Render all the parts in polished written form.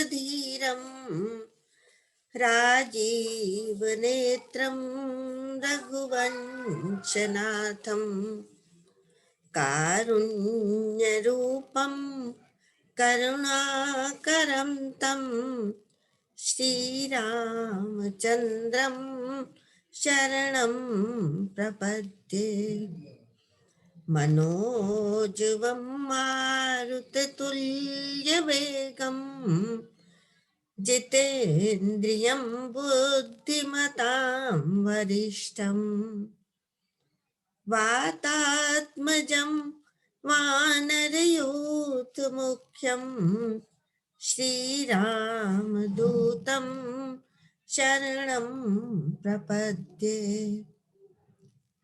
धीरम राजीव नेत्रम रघुवंशनाथम कारुण्यरूपं करुणाकरं तं श्रीरामचन्द्रं शरणं प्रपद्ये। मनोजवं मारुततुल्यवेगं जितेन्द्रियं बुद्धिमतां वरिष्ठम् वातात्मजं वानरयूथमुख्यं श्रीरामदूतं शरणं प्रपद्ये।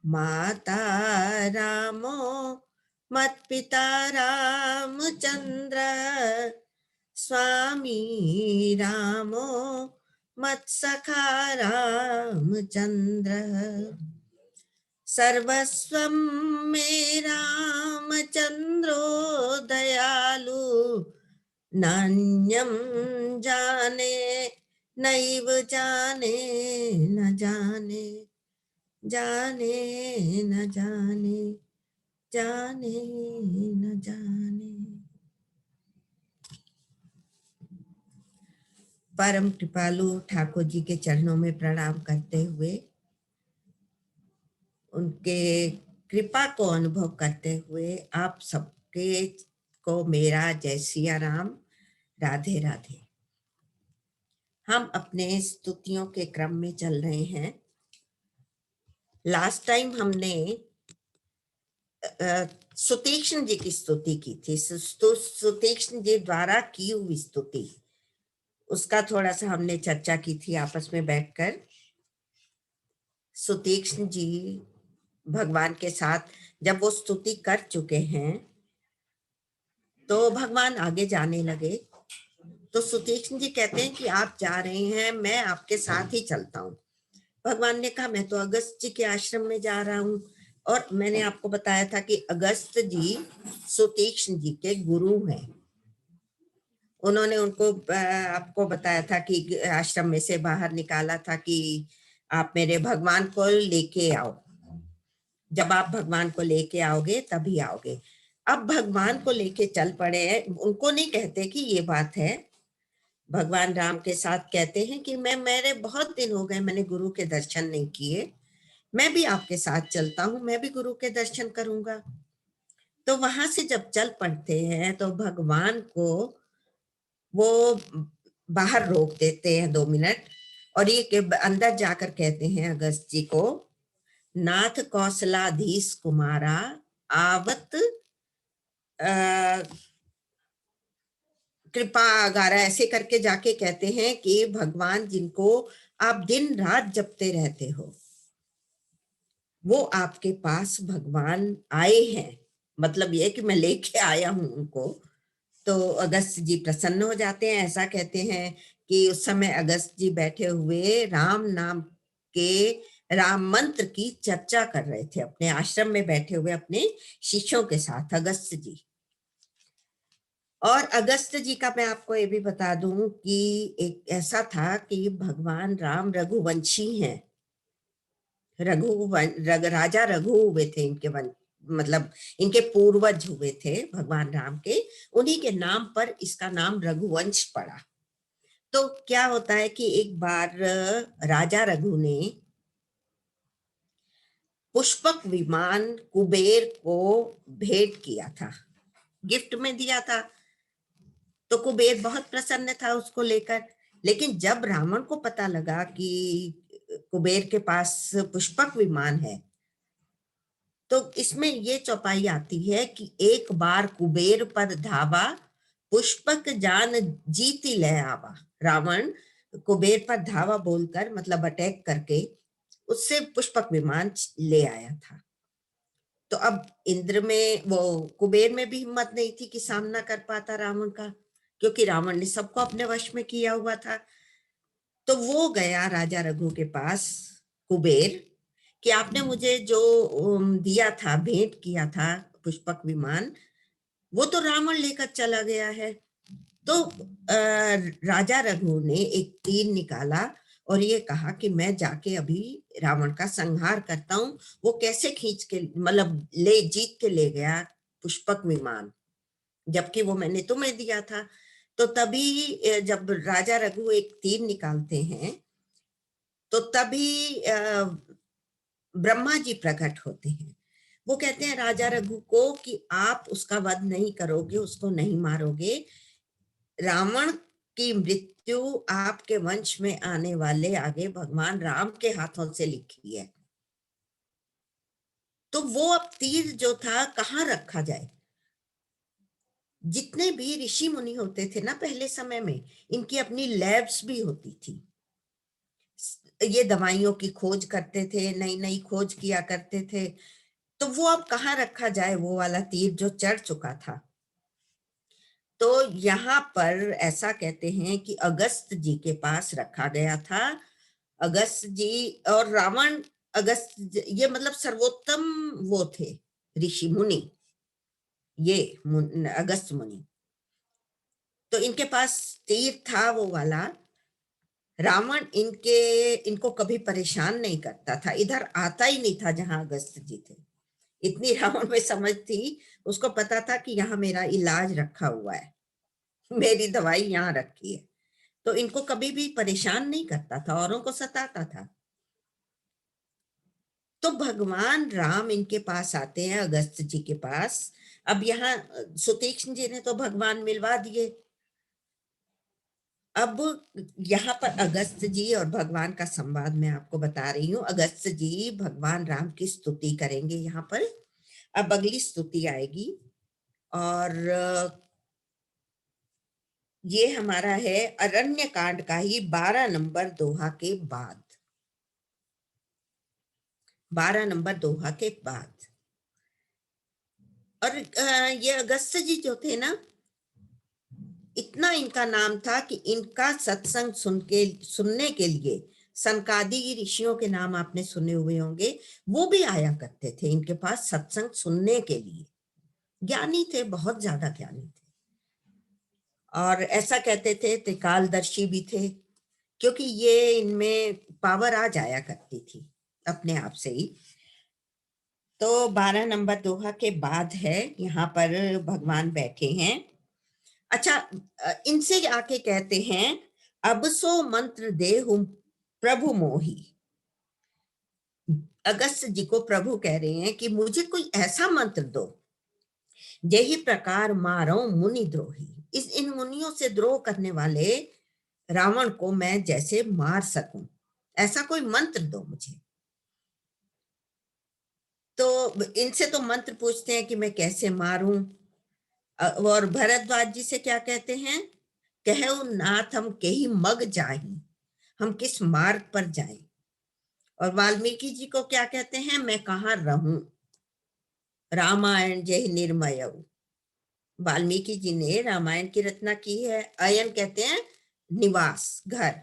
माता रामो मत्पिता रामचन्द्र स्वामी रामो मत्सखा रामचन्द्र सर्वस्वं मे रामचन्द्रो दयालु नान्यं जाने नैव जाने न जाने जाने न जाने जाने न जाने। परम कृपालु ठाकुर जी के चरणों में प्रणाम करते हुए, उनके कृपा को अनुभव करते हुए आप सबके को मेरा जय सिया राम, राधे राधे। हम अपने स्तुतियों के क्रम में चल रहे हैं। लास्ट टाइम हमने सुतीक्ष्ण जी की स्तुति की थी। सुतीक्ष्ण जी द्वारा की हुई स्तुति, उसका थोड़ा सा हमने चर्चा की थी आपस में बैठकर। सुतीक्ष्ण जी भगवान के साथ जब वो स्तुति कर चुके हैं तो भगवान आगे जाने लगे। तो सुतीक्ष्ण जी कहते हैं कि आप जा रहे हैं, मैं आपके साथ ही चलता हूँ। भगवान ने कहा मैं तो अगस्त जी के आश्रम में जा रहा हूँ। और मैंने आपको बताया था कि अगस्त जी सुतीक्ष्ण जी के गुरु हैं। उन्होंने उनको आपको बताया था कि आश्रम में से बाहर निकाला था कि आप मेरे भगवान को लेके आओ, जब आप भगवान को लेके आओगे तभी आओगे। अब भगवान को लेके चल पड़े हैं। उनको नहीं कहते कि ये बात है, भगवान राम के साथ कहते हैं कि मेरे बहुत दिन हो गए, मैंने गुरु के दर्शन नहीं किए, मैं भी आपके साथ चलता हूँ, मैं भी गुरु के दर्शन करूंगा। तो वहां से जब चल पड़ते हैं तो भगवान को वो बाहर रोक देते हैं 2 मिनट, और ये के अंदर जाकर कहते हैं अगस्त जी को, नाथ कौशलाधीश कुमारा आवत कृपा आगारा, ऐसे करके जाके कहते हैं कि भगवान जिनको आप दिन रात जपते रहते हो, वो आपके पास भगवान आए हैं। मतलब ये कि मैं लेके आया हूं उनको। तो अगस्त जी प्रसन्न हो जाते हैं। ऐसा कहते हैं कि उस समय अगस्त जी बैठे हुए राम नाम के राम मंत्र की चर्चा कर रहे थे, अपने आश्रम में बैठे हुए अपने शिष्यों के साथ अगस्त जी। और अगस्त जी का मैं आपको ये भी बता दूं कि एक ऐसा था कि भगवान राम रघुवंशी हैं। राजा रघु हुए थे इनके मतलब इनके पूर्वज हुए थे भगवान राम के, उन्हीं के नाम पर इसका नाम रघुवंश पड़ा। तो क्या होता है कि एक बार राजा रघु ने पुष्पक विमान कुबेर को भेंट किया था, गिफ्ट में दिया था। तो कुबेर बहुत प्रसन्न था उसको लेकर। लेकिन जब रावण को पता लगा कि कुबेर के पास पुष्पक विमान है, तो इसमें ये चौपाई आती है कि एक बार कुबेर पर धावा, पुष्पक जान जीती ले आवा। रावण कुबेर पर धावा बोलकर, मतलब अटैक करके, उससे पुष्पक विमान ले आया था। तो अब इंद्र में, वो कुबेर में भी हिम्मत नहीं थी कि सामना कर पाता रावण का, क्योंकि रावण ने सबको अपने वश में किया हुआ था। तो वो गया राजा रघु के पास कुबेर कि आपने मुझे जो दिया था, भेंट किया था पुष्पक विमान, वो तो रावण लेकर चला गया है। तो राजा रघु ने एक तीर निकाला और ये कहा कि मैं जाके अभी रावण का संहार करता हूँ। वो कैसे खींच के मतलब ले जीत के ले गया पुष्पक विमान, जबकि वो मैंने तुम्हें दिया था। तो तभी जब राजा रघु एक तीर निकालते हैं तो तभी ब्रह्मा जी प्रकट होते हैं। वो कहते हैं राजा रघु को कि आप उसका वध नहीं करोगे, उसको नहीं मारोगे, रावण की मृत्यु आपके वंश में आने वाले आगे भगवान राम के हाथों से लिखी है। तो वो अब तीर जो था कहाँ रखा जाए। जितने भी ऋषि मुनि होते थे ना पहले समय में, इनकी अपनी लैब्स भी होती थी। ये दवाइयों की खोज करते थे, नई नई खोज किया करते थे। तो वो अब कहाँ रखा जाए, वो वाला तीर जो चढ़ चुका था। तो यहाँ पर ऐसा कहते हैं कि अगस्त जी के पास रखा गया था। अगस्त जी और रावण, ये मतलब सर्वोत्तम वो थे ऋषि मुनि, ये अगस्त मुनि। तो इनके पास तीर था वो वाला। रावण इनको कभी परेशान नहीं करता था, इधर आता ही नहीं था जहां अगस्त जी थे। इतनी रावण में समझ थी, उसको पता था कि यहाँ मेरा इलाज रखा हुआ है, मेरी दवाई यहाँ रखी है। तो इनको कभी भी परेशान नहीं करता था, औरों को सताता था। तो भगवान राम इनके पास आते हैं, अगस्त जी के पास। अब यहाँ सुतीक्ष्ण जी ने तो भगवान मिलवा दिए। अब यहाँ पर अगस्त जी और भगवान का संवाद मैं आपको बता रही हूँ। अगस्त जी भगवान राम की स्तुति करेंगे यहाँ पर। अब अगली स्तुति आएगी और ये हमारा है अरण्य कांड का ही 12 नंबर दोहा के बाद। 12 नंबर दोहा के बाद। और ये अगस्त जी जो थे ना, इतना इनका नाम था कि इनका सत्संग सुनने के लिए सनकादि ऋषियों के नाम आपने सुने हुए होंगे, वो भी आया करते थे इनके पास सत्संग सुनने के लिए। ज्ञानी थे, बहुत ज्यादा ज्ञानी थे। और ऐसा कहते थे त्रिकालदर्शी भी थे, क्योंकि ये इनमें पावर आ जाया करती थी अपने आप से ही। तो 12 नंबर दोहा के बाद है, यहाँ पर भगवान बैठे हैं। अच्छा, इनसे आके कहते हैं अब सो मंत्र दे हूं प्रभु मोही। अगस्त जी को प्रभु कह रहे हैं कि मुझे कोई ऐसा मंत्र दो, यही प्रकार मारो मुनि द्रोही। इन मुनियों से द्रोह करने वाले रावण को मैं जैसे मार सकूं, ऐसा कोई मंत्र दो मुझे। तो इनसे तो मंत्र पूछते हैं कि मैं कैसे मारूं। और भरद्वाज जी से क्या कहते हैं, कहो नाथ हम कहीं मग जाही, हम किस मार्ग पर जाएं। और वाल्मीकि जी को क्या कहते हैं, मैं कहाँ रहूं, रामायण जय निर्मय। वाल्मीकि जी ने रामायण की रचना की है। अयन कहते हैं निवास, घर।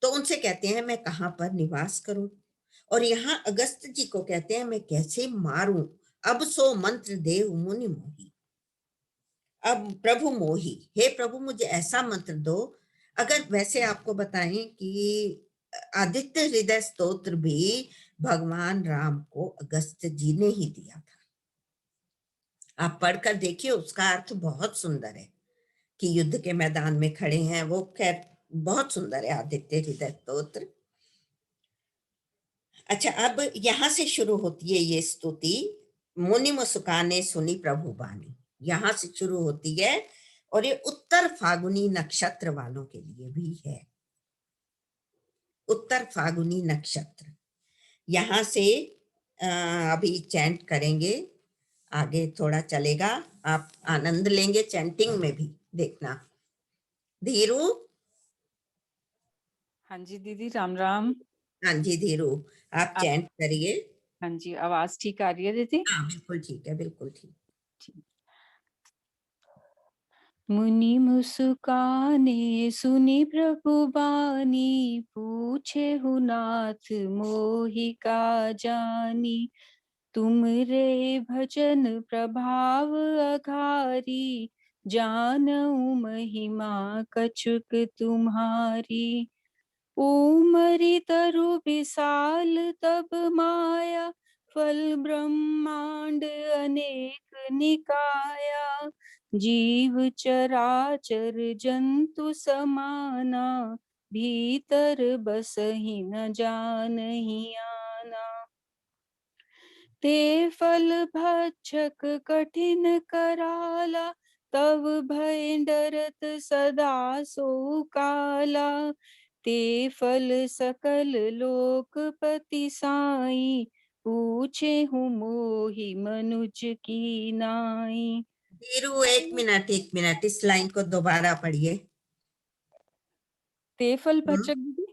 तो उनसे कहते हैं मैं कहाँ पर निवास करूं। और यहाँ अगस्त जी को कहते हैं मैं कैसे मारूं, अब सो मंत्र दे मुनि मोही। अब प्रभु मोही, हे प्रभु मुझे ऐसा मंत्र दो। अगर वैसे आपको बताएं कि आदित्य हृदय स्तोत्र भी भगवान राम को अगस्त जी ने ही दिया था। आप पढ़कर देखिए, उसका अर्थ बहुत सुंदर है कि युद्ध के मैदान में खड़े हैं वो। खैर बहुत सुंदर है आदित्य हृदय स्तोत्र। अच्छा, अब यहां से शुरू होती है ये स्तुति, मुनि मुस्काने सुनी प्रभु बानी, यहां से शुरू होती है। और ये उत्तर फागुनी नक्षत्र वालों के लिए भी है। उत्तर फागुनी नक्षत्र, यहां से अभी चैंट करेंगे, आगे थोड़ा चलेगा, आप आनंद लेंगे चैंटिंग में भी, देखना। धीरू। हाँ जी दीदी, राम राम। हाँ जी धीरू, आप चैंट करिए। हाँ जी, आवाज ठीक आ रही है दीदी? हाँ बिल्कुल ठीक है, बिल्कुल ठीक। मुनि मुस्काने सुनी प्रभु बानी, पूछे हु नाथ मोहि का जानी। तुम रे भजन प्रभाव अघारी, जानऊ महिमा कछुक तुम्हारी। उमरी तरु विशाल तब माया, फल ब्रह्मांड अनेक निकाया। जीव चराचर जंतु समाना, भीतर बसहि न जानहि आना। ते फल भक्षक कठिन कराला, तब भय डरत सदा सो काला। ते फल सकल लोकपति साई, पूछे हूँ मोहि मनुज की नाई। धीरू, एक मिनट इस लाइन को दोबारा पढ़िए। ते फल हम्म, भक्षक दीदी?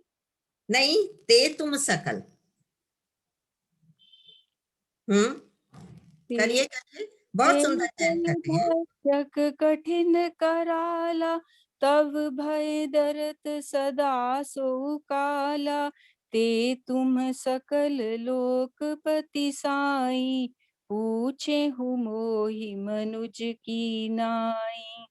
नहीं, ते तुम सकल। हम्म, ते करिए करिए, बहुत ते सुंदर चयन फल कर रहे हैं। भक्षक कठिन कराला, तब भय डरत सदा सो काला। ते तुम सकल लोकपति साई, पूछे हूँ मोहि मनुज की नाई।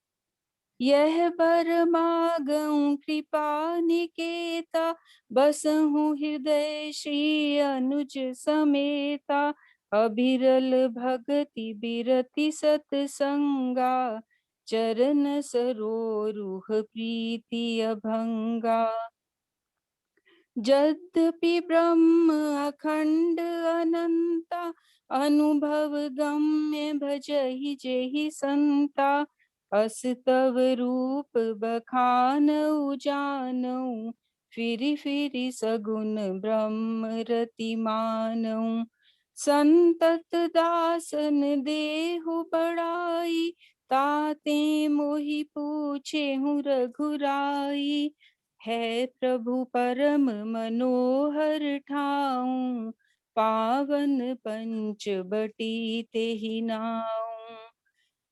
यह बर मागऊं कृपा निकेता, बसहु हृदय श्री अनुज समेता। अभिरल भगति बिरति सतसंगा, चरण सरोरुह प्रीति अभंगा। यद्यपि ब्रह्म अखंड अनंता, अनुभव गम्य भजहि जेहि संता। अस तव रूप बखान जानऊ, फिरि फिरि सगुन ब्रह्म रति मानऊ। संतत दासन देहु बड़ाई, ताते मोहि पूछे हूँ रघुराई। है प्रभु परम मनोहर ठाऊं, पावन पंच बटी तेहि नाऊं।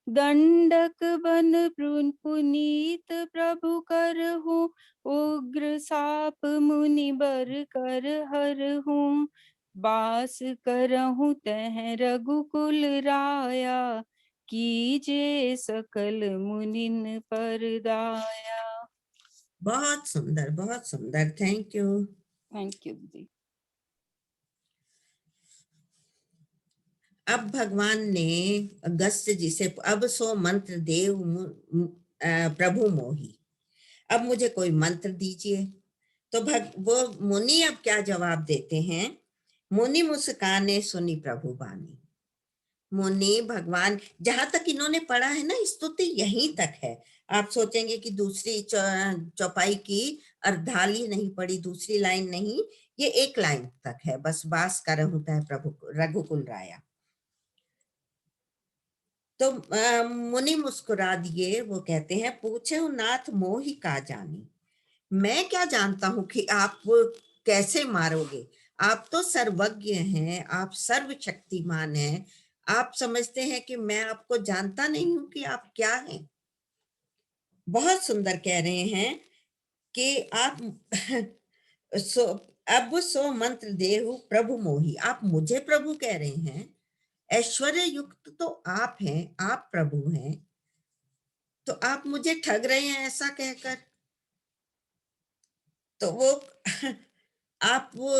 दंडक बन पुनीत प्रभु करहूँ, उग्र साप मुनि बर कर हरहूँ। बास करहूँ तह रघुकुल राया, कीजे सकल मुनिन पर दाया। बहुत सुंदर, बहुत सुंदर, थैंक यू। थैंक यू दीदी। अब भगवान ने अगस्त्य जी से, अब सो मंत्र देव प्रभु मोही, अब मुझे कोई मंत्र दीजिए। तो वो मुनि अब क्या जवाब देते हैं? मुनि मुस्काने सुनी प्रभु बानी। मुनि भगवान, जहां तक इन्होंने पढ़ा है ना, स्तुति यहीं तक है। आप सोचेंगे कि दूसरी चौपाई की अर्धाली नहीं पढ़ी, दूसरी लाइन नहीं, ये एक लाइन तक है बस। बास करहूं तह प्रभु रघुकुल राया। तो मुनि मुस्कुरा दिए, वो कहते हैं, पूछे नाथ मोहि का जानी। मैं क्या जानता हूं कि आप वो कैसे मारोगे? आप तो सर्वज्ञ हैं, आप सर्वशक्तिमान हैं। आप समझते हैं कि मैं आपको जानता नहीं हूं कि आप क्या हैं? बहुत सुंदर कह रहे हैं कि आप सो अब सो मंत्र देहु प्रभु मोही। आप मुझे प्रभु कह रहे हैं, ऐश्वर्य युक्त तो आप हैं, आप प्रभु हैं, तो आप मुझे ठग रहे हैं ऐसा कहकर। तो वो आप वो,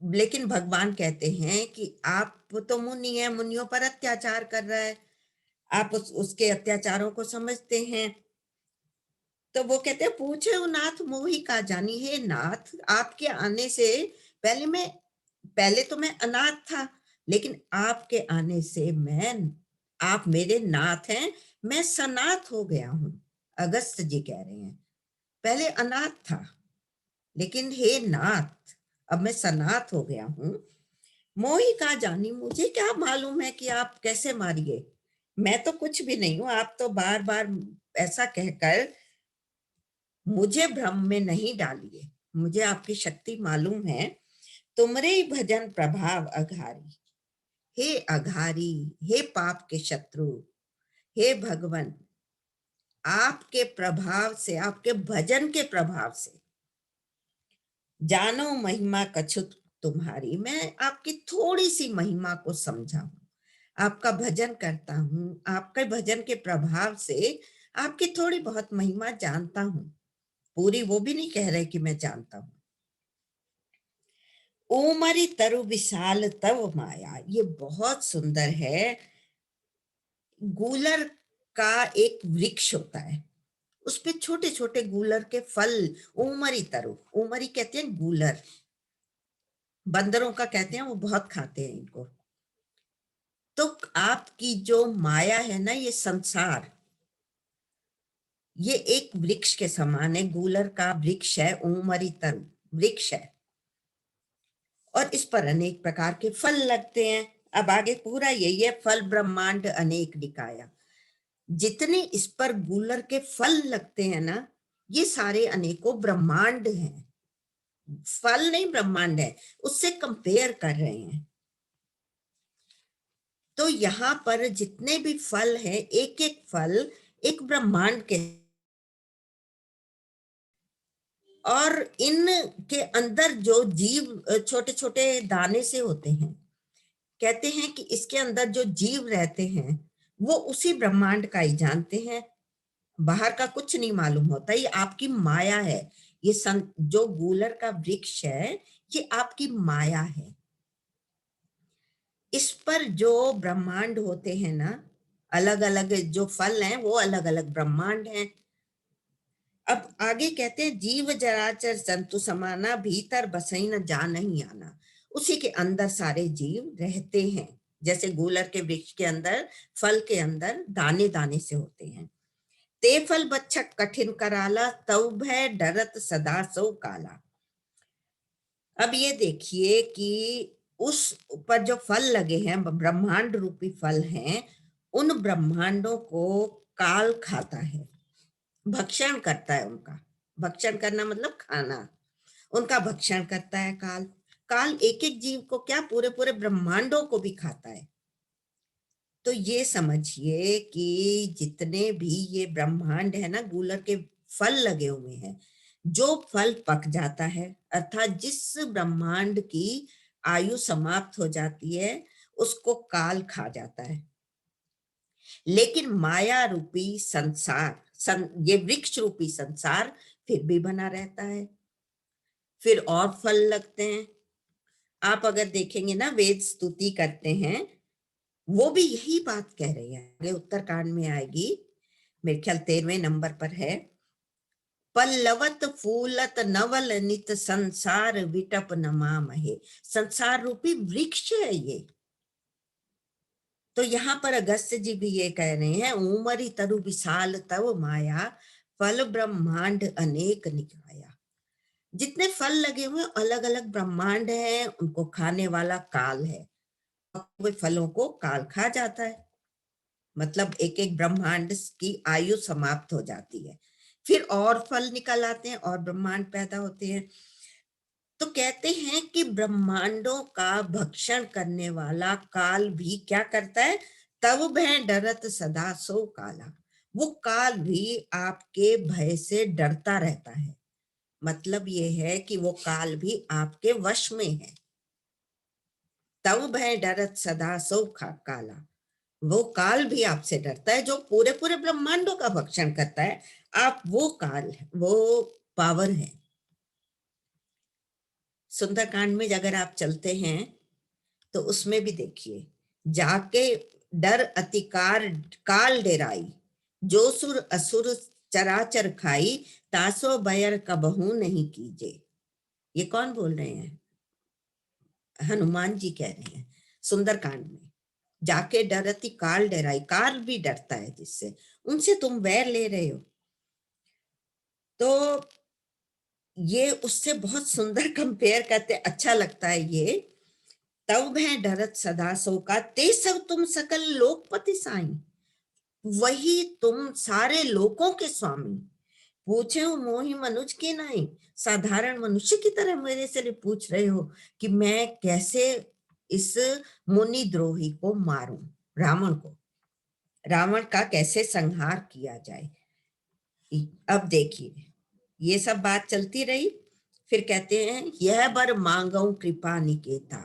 लेकिन भगवान कहते हैं कि आप तो मुनि है, मुनियों पर अत्याचार कर रहा है, आप उसके अत्याचारों को समझते हैं। तो वो कहते हैं, पूछे हो नाथ मोहि का जानी। है नाथ, आपके आने से पहले तो मैं अनाथ था, लेकिन आपके आने से आप मेरे नाथ हैं, मैं सनाथ हो गया हूं। अगस्त जी कह रहे हैं, पहले अनाथ था, लेकिन हे नाथ, अब मैं सनाथ हो गया हूं। मोही का जानी, मुझे क्या मालूम है कि आप कैसे मारिए, मैं तो कुछ भी नहीं हूं। आप तो बार बार ऐसा कहकर मुझे भ्रम में नहीं डालिए, मुझे आपकी शक्ति मालूम है। तुमरे ही भजन प्रभाव अघारी। हे अघारी, हे पाप के शत्रु, हे भगवान, आपके प्रभाव से, आपके भजन के प्रभाव से जानो महिमा कछुत तुम्हारी। मैं आपकी थोड़ी सी महिमा को समझा हूं। आपका भजन करता हूँ, आपके भजन के प्रभाव से आपकी थोड़ी बहुत महिमा जानता हूँ, पूरी वो भी नहीं कह रहे कि मैं जानता हूँ। ओमरी तरु विशाल तव माया, ये बहुत सुंदर है। गूलर का एक वृक्ष होता है, उस पे छोटे छोटे गूलर के फल, ओमरी तरु, ओमरी कहते हैं गूलर, बंदरों का कहते हैं, वो बहुत खाते हैं इनको। तो आपकी जो माया है ना, ये संसार, ये एक वृक्ष के समान है, गूलर का वृक्ष है, ओमरी तरु वृक्ष है, और इस पर अनेक प्रकार के फल लगते हैं। अब आगे पूरा यही है, फल ब्रह्मांड अनेक निकाया। जितने इस पर गूलर के फल लगते हैं ना, ये सारे अनेकों ब्रह्मांड हैं, फल नहीं ब्रह्मांड है, उससे कंपेयर कर रहे हैं। तो यहाँ पर जितने भी फल हैं, एक एक फल एक ब्रह्मांड के, और इन के अंदर जो जीव छोटे छोटे दाने से होते हैं, कहते हैं कि इसके अंदर जो जीव रहते हैं वो उसी ब्रह्मांड का ही जानते हैं, बाहर का कुछ नहीं मालूम होता। ये आपकी माया है, ये जो गूलर का वृक्ष है, ये आपकी माया है। इस पर जो ब्रह्मांड होते हैं ना, अलग अलग जो फल हैं वो अलग अलग ब्रह्मांड हैं। अब आगे कहते हैं, जीव जराचर जंतु समाना, भीतर बसई न जान ही आना। उसी के अंदर सारे जीव रहते हैं, जैसे गूलर के वृक्ष के अंदर, फल के अंदर दाने दाने से होते हैं। ते फल बच्छक कठिन कराला, तव भय डरत सदा सो काला। अब ये देखिए कि उस पर जो फल लगे हैं, ब्रह्मांड रूपी फल हैं, उन ब्रह्मांडों को काल खाता है, भक्षण करता है उनका। भक्षण करना मतलब खाना, उनका भक्षण करता है काल। काल एक एक जीव को क्या, पूरे पूरे ब्रह्मांडों को भी खाता है। तो ये समझिए कि जितने भी ये ब्रह्मांड है ना, गूलर के फल लगे हुए हैं, जो फल पक जाता है, अर्थात जिस ब्रह्मांड की आयु समाप्त हो जाती है, उसको काल खा जाता है। लेकिन माया रूपी संसार, ये वृक्ष रूपी संसार फिर भी बना रहता है, फिर और फल लगते हैं। आप अगर देखेंगे ना, वेद स्तुति करते हैं, वो भी यही बात कह रही है, आगे उत्तरकांड में आएगी, मेरे ख्याल 13वें नंबर पर है। पल्लवत फूलत नवल नित संसार विटप नमामहे, संसार रूपी वृक्ष है ये। तो यहाँ पर अगस्त्य जी भी ये कह रहे हैं, उमरी तरु विशाल तव माया, फल ब्रह्मांड अनेक निकाया। जितने फल लगे हुए अलग अलग ब्रह्मांड हैं, उनको खाने वाला काल है, वे फलों को काल खा जाता है। मतलब एक एक ब्रह्मांड की आयु समाप्त हो जाती है, फिर और फल निकल आते हैं और ब्रह्मांड पैदा होते हैं। तो कहते हैं कि ब्रह्मांडों का भक्षण करने वाला काल भी क्या करता है, तब भय डरत सदा सो काला, वो काल भी आपके भय से डरता रहता है। मतलब ये है कि वो काल भी आपके वश में है। तब भय डरत सदा सो काला, वो काल भी आपसे डरता है, जो पूरे पूरे ब्रह्मांडों का भक्षण करता है। आप वो काल है, वो पावर है। सुंदरकांड में अगर आप चलते हैं तो उसमें भी देखिए, जाके डर अतिकार काल डेराई, जो सुर असुर चराचर खाई, तासो बयर कबहू नहीं कीजे। ये कौन बोल रहे हैं, हनुमान जी कह रहे हैं सुंदरकांड में। जाके डरती काल डराई, काल भी डरता है जिससे, उनसे तुम वैर ले रहे हो। तो ये उससे बहुत सुंदर कंपेयर करते, अच्छा लगता है ये। तब है डरत सदा सो का, ते सब तुम सकल लोकपति साई, वही तुम सारे लोकों के स्वामी। पूछे हो मोहि मनुज के नहीं, साधारण मनुष्य की तरह मेरे से पूछ रहे हो कि मैं कैसे इस मुनि द्रोही को मारूं, रावण को, रावण का कैसे संहार किया जाए। अब देखिए, ये सब बात चलती रही, फिर कहते हैं, यह बर मांगऊ कृपा निकेता,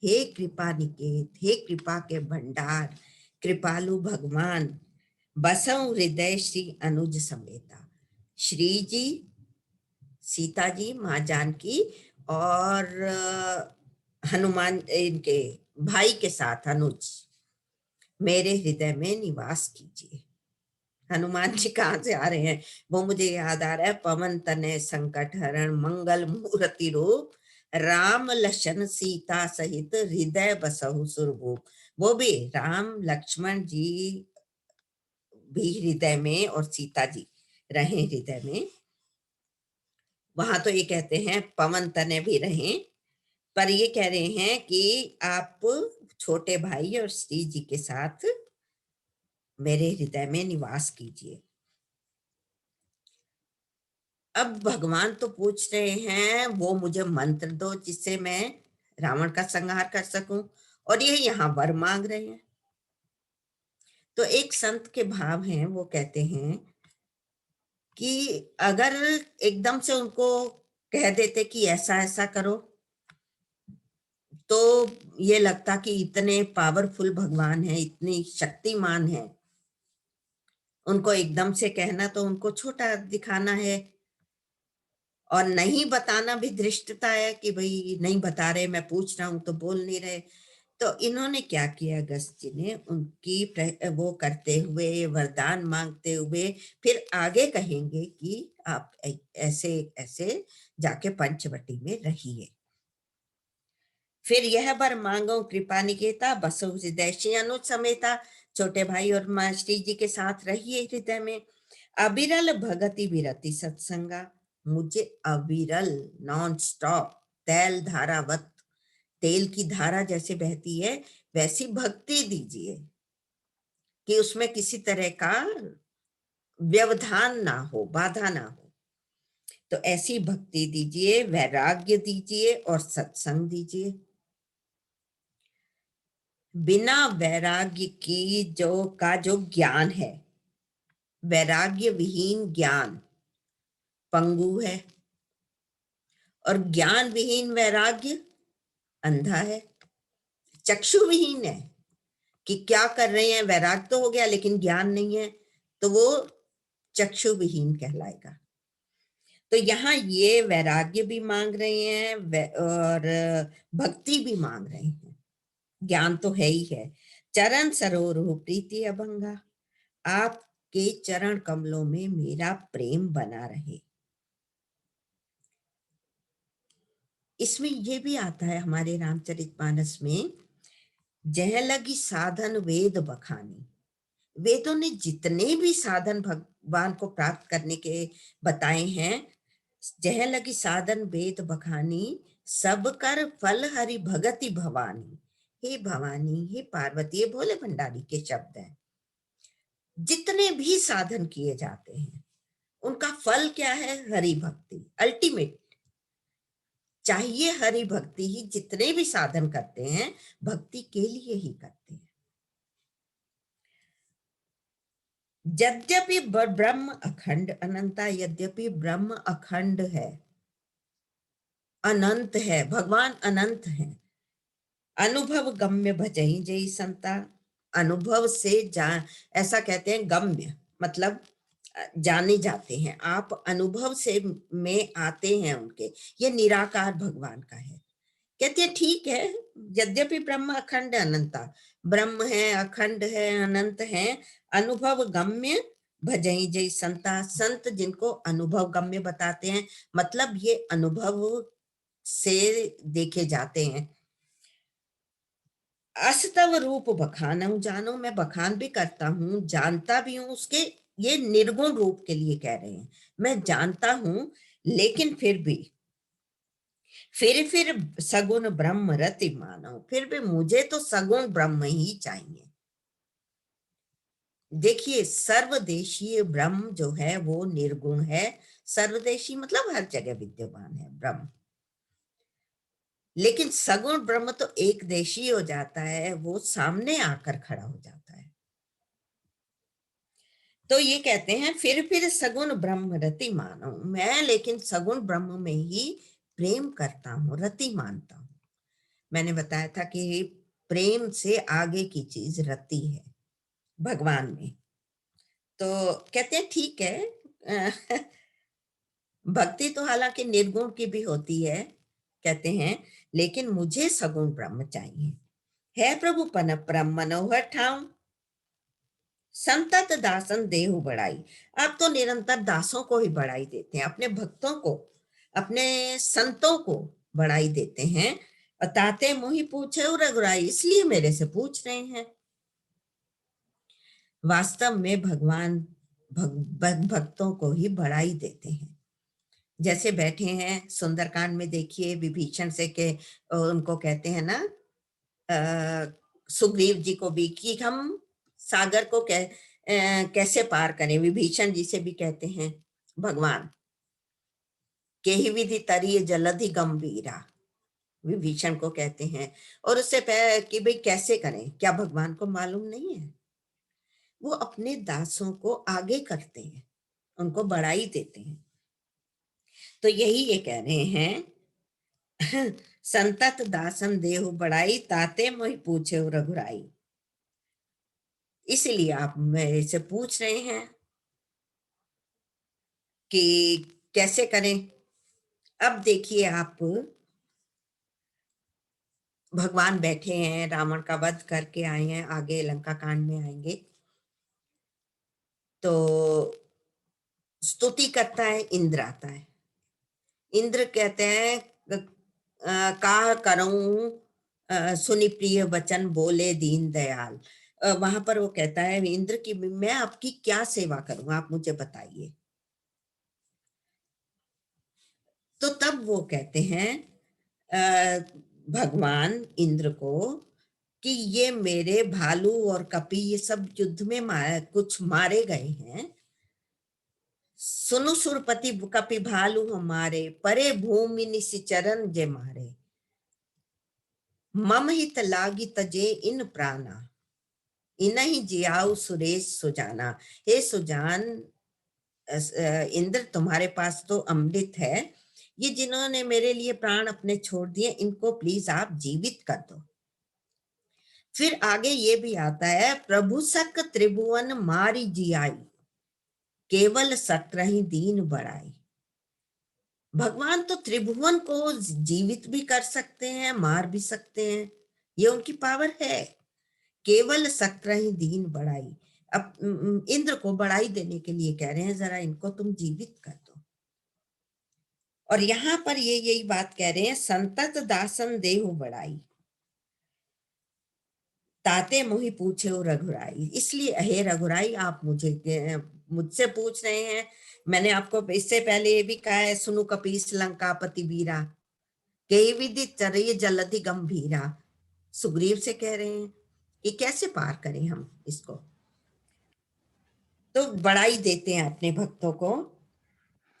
हे कृपा निकेत, हे कृपा के भंडार, कृपालु भगवान, बसऊ हृदय श्री अनुज समेता। श्री जी, सीता जी, माँ जानकी और हनुमान, इनके भाई के साथ अनुज, मेरे हृदय में निवास कीजिए। हनुमान जी कहाँ से आ रहे हैं? वो मुझे याद आ रहा है, पवन तनय संकट हरण, मंगल मूर्ति रूप, राम लक्ष्मण सीता सहित हृदय बसहु सुरभूप। वो भी राम लक्ष्मण जी भी हृदय में और सीता जी रहे हृदय में। वहां तो ये कहते हैं पवन तनय भी रहे, पर ये कह रहे हैं कि आप छोटे भाई और श्री जी के साथ मेरे हृदय में निवास कीजिए। अब भगवान तो पूछ रहे हैं वो मुझे मंत्र दो जिससे मैं रावण का संहार कर सकूं, और ये यहाँ वर मांग रहे हैं। तो एक संत के भाव हैं, वो कहते हैं कि अगर एकदम से उनको कह देते कि ऐसा ऐसा करो, तो ये लगता कि इतने पावरफुल भगवान है, इतनी शक्तिमान है, उनको एकदम से कहना तो उनको छोटा दिखाना है, और नहीं बताना भी धृष्टता है कि भाई नहीं बता रहे, मैं पूछ रहा हूं तो बोल नहीं रहे। तो इन्होंने क्या किया, अगस्त जी ने उनकी वो करते हुए, वरदान मांगते हुए फिर आगे कहेंगे कि आप ऐसे ऐसे जाके पंचवटी में रहिए। फिर यह बर मांगो कृपा निकेता, बसो हृदय श्री अनुज समेता, छोटे भाई और माँ श्री जी के साथ रहिए हृदय में। अविरल भगति विरति सत्संगा, मुझे अविरल नॉन स्टॉप तेल धारावत, तेल की धारा जैसे बहती है वैसी भक्ति दीजिए कि उसमें किसी तरह का व्यवधान ना हो, बाधा ना हो। तो ऐसी भक्ति दीजिए, वैराग्य दीजिए और सत्संग दीजिए। बिना वैराग्य की जो ज्ञान है, वैराग्य विहीन ज्ञान पंगु है, और ज्ञान विहीन वैराग्य अंधा है, चक्षु विहीन है कि क्या कर रहे हैं, वैराग तो हो गया लेकिन ज्ञान नहीं है, तो वो चक्षु विहीन कहलाएगा। तो यहाँ ये वैराग्य भी मांग रहे हैं और भक्ति भी मांग रहे हैं, ज्ञान तो है ही है। चरण सरोरुह प्रीति अभंगा, आपके चरण कमलों में मेरा प्रेम बना रहे। इसमें ये भी आता है हमारे रामचरितमानस में, जह लगी साधन वेद बखानी, वेदों ने जितने भी साधन भगवान को प्राप्त करने के बताए हैं, जह लगी साधन वेद बखानी, सब कर फल हरि भगति भवानी। हे भवानी, हे पार्वती, ये भोले भंडारी के शब्द हैं। जितने भी साधन किए जाते हैं उनका फल क्या है? हरि भक्ति। अल्टीमेट चाहिए हरि भक्ति ही। जितने भी साधन करते हैं भक्ति के लिए ही करते हैं। यद्यपि ब्रह्म अखंड अनंता, यद्यपि ब्रह्म अखंड है, अनंत है, भगवान अनंत है। अनुभव गम्य भजई जय संता, अनुभव से ऐसा कहते हैं गम्य मतलब जाने जाते हैं, आप अनुभव से में आते हैं उनके। ये निराकार भगवान का है। कहते हैं ठीक है, यद्यपि ब्रह्म अखंड अनंता, ब्रह्म है, अखंड है, अनंत है, अनुभव गम्य भजई जय संता, संत जिनको अनुभव गम्य बताते हैं, मतलब ये अनुभव से देखे जाते हैं। अस्तव रूप बखानऊ जानो, मैं बखान भी करता हूँ, जानता भी हूँ उसके। ये निर्गुण रूप के लिए कह रहे हैं, मैं जानता हूं लेकिन फिर भी, फिर सगुण ब्रह्म रति मानो, फिर भी मुझे तो सगुण ब्रह्म ही चाहिए। देखिए, सर्वदेशीय ब्रह्म जो है वो निर्गुण है। सर्वदेशी मतलब हर जगह विद्यमान है ब्रह्म, लेकिन सगुण ब्रह्म तो एक देशी हो जाता है, वो सामने आकर खड़ा हो जाता है। तो ये कहते हैं फिर सगुण ब्रह्म रति मानो, मैं लेकिन सगुण ब्रह्म में ही प्रेम करता हूँ, रति मानता हूँ। मैंने बताया था कि प्रेम से आगे की चीज रति है भगवान में। तो कहते हैं ठीक है, भक्ति तो हालांकि निर्गुण की भी होती है, कहते हैं, लेकिन मुझे सगुण ब्रह्म चाहिए। है प्रभु पन परम मनोहर ठाव, संतत दासन देहु बढ़ाई। आप तो निरंतर दासों को ही बढ़ाई देते हैं, अपने भक्तों को, अपने संतों को बढ़ाई देते हैं। और ताते मोहि पूछे रघुराई, इसलिए मेरे से पूछ रहे हैं। वास्तव में भगवान भक्तों को ही बढ़ाई देते हैं। जैसे बैठे हैं सुंदरकांड में, देखिए विभीषण से के उनको कहते हैं ना, सुग्रीव जी को भी, कि हम सागर को कैसे पार करें। विभीषण जी से भी कहते हैं भगवान, केहि विधि तरिय जलधि गंभीरा, विभीषण को कहते हैं। और उससे कि भाई कैसे करें, क्या भगवान को मालूम नहीं है? वो अपने दासों को आगे करते हैं, उनको बढ़ाई देते हैं। तो यही ये कह रहे हैं, संतत दासन देहु बढ़ाई, ताते मोहि पूछे रघुराई। इसलिए आप मेरे से पूछ रहे हैं कि कैसे करें। अब देखिए आप, भगवान बैठे हैं, रावण का वध करके आए हैं, आगे लंका कांड में आएंगे। तो स्तुति करता है, इंद्र आता है। इंद्र कहते हैं, काह करूं सुनि प्रिय वचन बोले दीन दयाल। वहां पर वो कहता है इंद्र की, मैं आपकी क्या सेवा करूं, आप मुझे बताइए। तो तब वो कहते हैं भगवान इंद्र को कि ये मेरे भालू और कपि ये सब युद्ध में कुछ मारे गए हैं। सुनु सुरपति कपि भालू हमारे, परे भूमि निशिचरन जे मारे, मम हित लागी तजे इन प्राणा, इनहि जियाऊ सुरेश सुजाना। हे सुजान, इंद्र तुम्हारे पास तो अमृत है, ये जिन्होंने मेरे लिए प्राण अपने छोड़ दिए, इनको प्लीज आप जीवित कर दो। फिर आगे ये भी आता है, प्रभु सक त्रिभुवन मारी जियाई, केवल सत्रही दीन बढ़ाई। भगवान तो त्रिभुवन को जीवित भी कर सकते हैं, मार भी सकते हैं, ये उनकी पावर है। केवल सत्रही दीन बढ़ाई, अब इंद्र को बढ़ाई देने के लिए कह रहे हैं, जरा इनको तुम जीवित कर दो। और यहां पर ये यही बात कह रहे हैं, संतत दासन देहु बढ़ाई, ताते मोहि पूछे रघुराई। इसलिए हे रघुराई, आप मुझसे पूछ रहे हैं। मैंने आपको इससे पहले ये भी कहा है, सुनु कपीस लंकापति वीरा, कई विधि चरिय जलधि गंभीरा। सुग्रीव से कह रहे हैं कि कैसे पार करें हम इसको। तो बढ़ाई देते हैं अपने भक्तों को।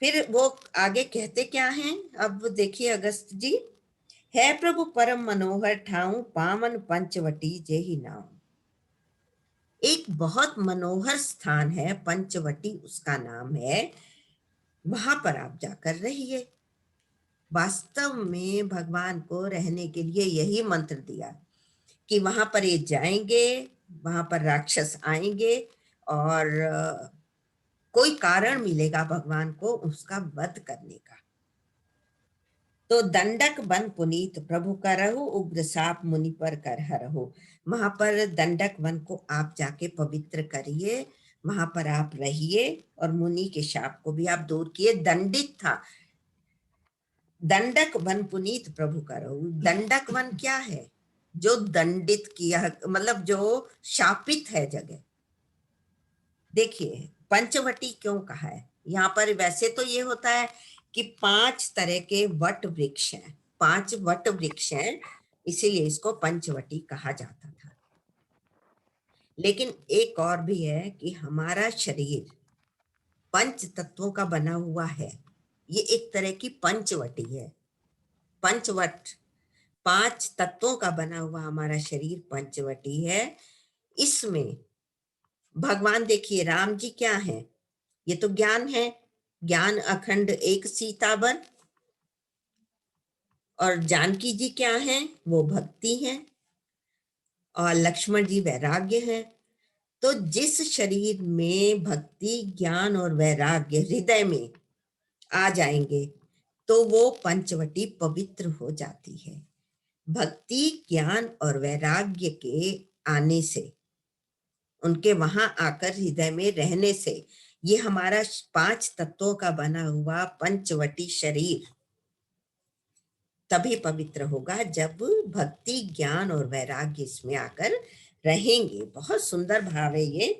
फिर वो आगे कहते क्या हैं, अब देखिए अगस्त जी, है प्रभु परम मनोहर ठाऊ, पावन पंचवटी जेहि नाम। एक बहुत मनोहर स्थान है पंचवटी, उसका नाम है, वहां पर आप जाकर रहिए। वास्तव में भगवान को रहने के लिए यही मंत्र दिया कि वहां पर ये जाएंगे, वहां पर राक्षस आएंगे और कोई कारण मिलेगा भगवान को उसका वध करने का। तो दंडक वन पुनीत प्रभु करहु, उग्र साप मुनि पर कर हरहु। वहां पर दंडक वन को आप जाके पवित्र करिए, वहां पर आप रहिए और मुनि के शाप को भी आप दूर किए। दंडित था, दंडक वन पुनीत प्रभु करहु। दंडक वन क्या है? जो दंडित किया, मतलब जो शापित है जगह। देखिए पंचवटी क्यों कहा है यहाँ पर? वैसे तो ये होता है कि 5 तरह के वट वृक्ष हैं, 5 वट वृक्ष हैं, इसीलिए इसको पंचवटी कहा जाता था। लेकिन एक और भी है कि हमारा शरीर 5 तत्वों का बना हुआ है, ये एक तरह की पंचवटी है। पंचवट, 5 तत्वों का बना हुआ हमारा शरीर पंचवटी है। इसमें भगवान देखिए, राम जी क्या है? ये तो ज्ञान है, ज्ञान अखंड एक सीतावर। और जानकी जी क्या हैं? वो भक्ति हैं और लक्ष्मण जी वैराग्य हैं। तो जिस शरीर में भक्ति, ज्ञान और वैराग्य हृदय में आ जाएंगे तो वो पंचवटी पवित्र हो जाती है। भक्ति, ज्ञान और वैराग्य के आने से, उनके वहां आकर हृदय में रहने से, ये हमारा 5 तत्वों का बना हुआ पंचवटी शरीर तभी पवित्र होगा जब भक्ति, ज्ञान और वैराग्य इसमें आकर रहेंगे। बहुत सुंदर भाव है ये।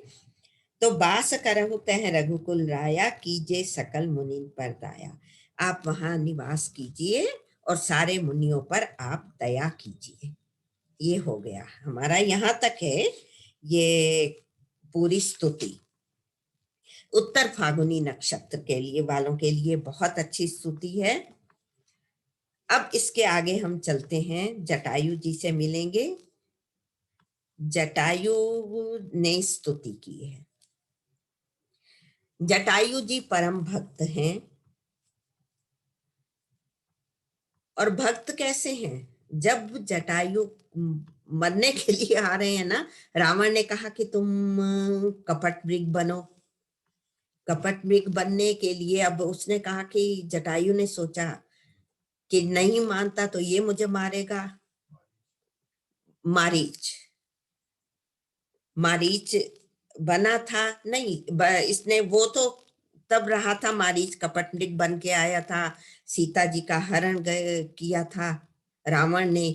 तो बास करहु तह रघुकुल राया, कीजे सकल मुनि पर दाया। आप वहां निवास कीजिए और सारे मुनियों पर आप दया कीजिए। ये हो गया हमारा, यहाँ तक है ये पूरी स्तुति। उत्तर फागुनी नक्षत्र के लिए वालों के लिए बहुत अच्छी स्तुति है। अब इसके आगे हम चलते हैं, जटायु जी से मिलेंगे। जटायु ने स्तुति की है। जटायु जी परम भक्त हैं। और भक्त कैसे हैं? जब जटायु मरने के लिए आ रहे हैं ना, रावण ने कहा कि तुम कपट मृग बनो। कपट मृग बनने के लिए अब उसने कहा कि जटायु ने सोचा कि नहीं मानता तो ये मुझे मारेगा। मारीच मारीच बना था नहीं, इसने वो तो तब रहा था, मारीच कपट मृग बन के आया था, सीता जी का हरण किया था रावण ने।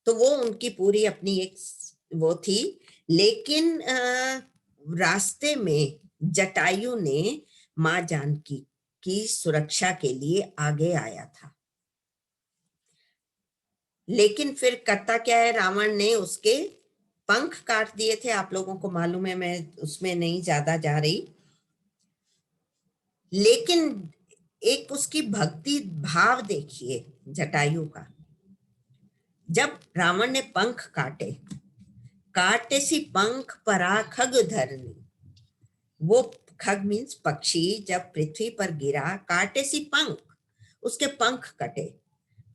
तो वो उनकी पूरी अपनी एक वो थी। लेकिन रास्ते में जटायु ने माँ जानकी की सुरक्षा के लिए आगे आया था। लेकिन फिर करता क्या है, रावण ने उसके पंख काट दिए थे। आप लोगों को मालूम है, मैं उसमें नहीं ज्यादा जा रही। लेकिन एक उसकी भक्ति भाव देखिए जटायु का। जब रावण ने पंख काटे, काटे सी पंख परा खग धरनी। वो खग मीन्स पक्षी जब पृथ्वी पर गिरा, काटे सी पंख, उसके पंख कटे,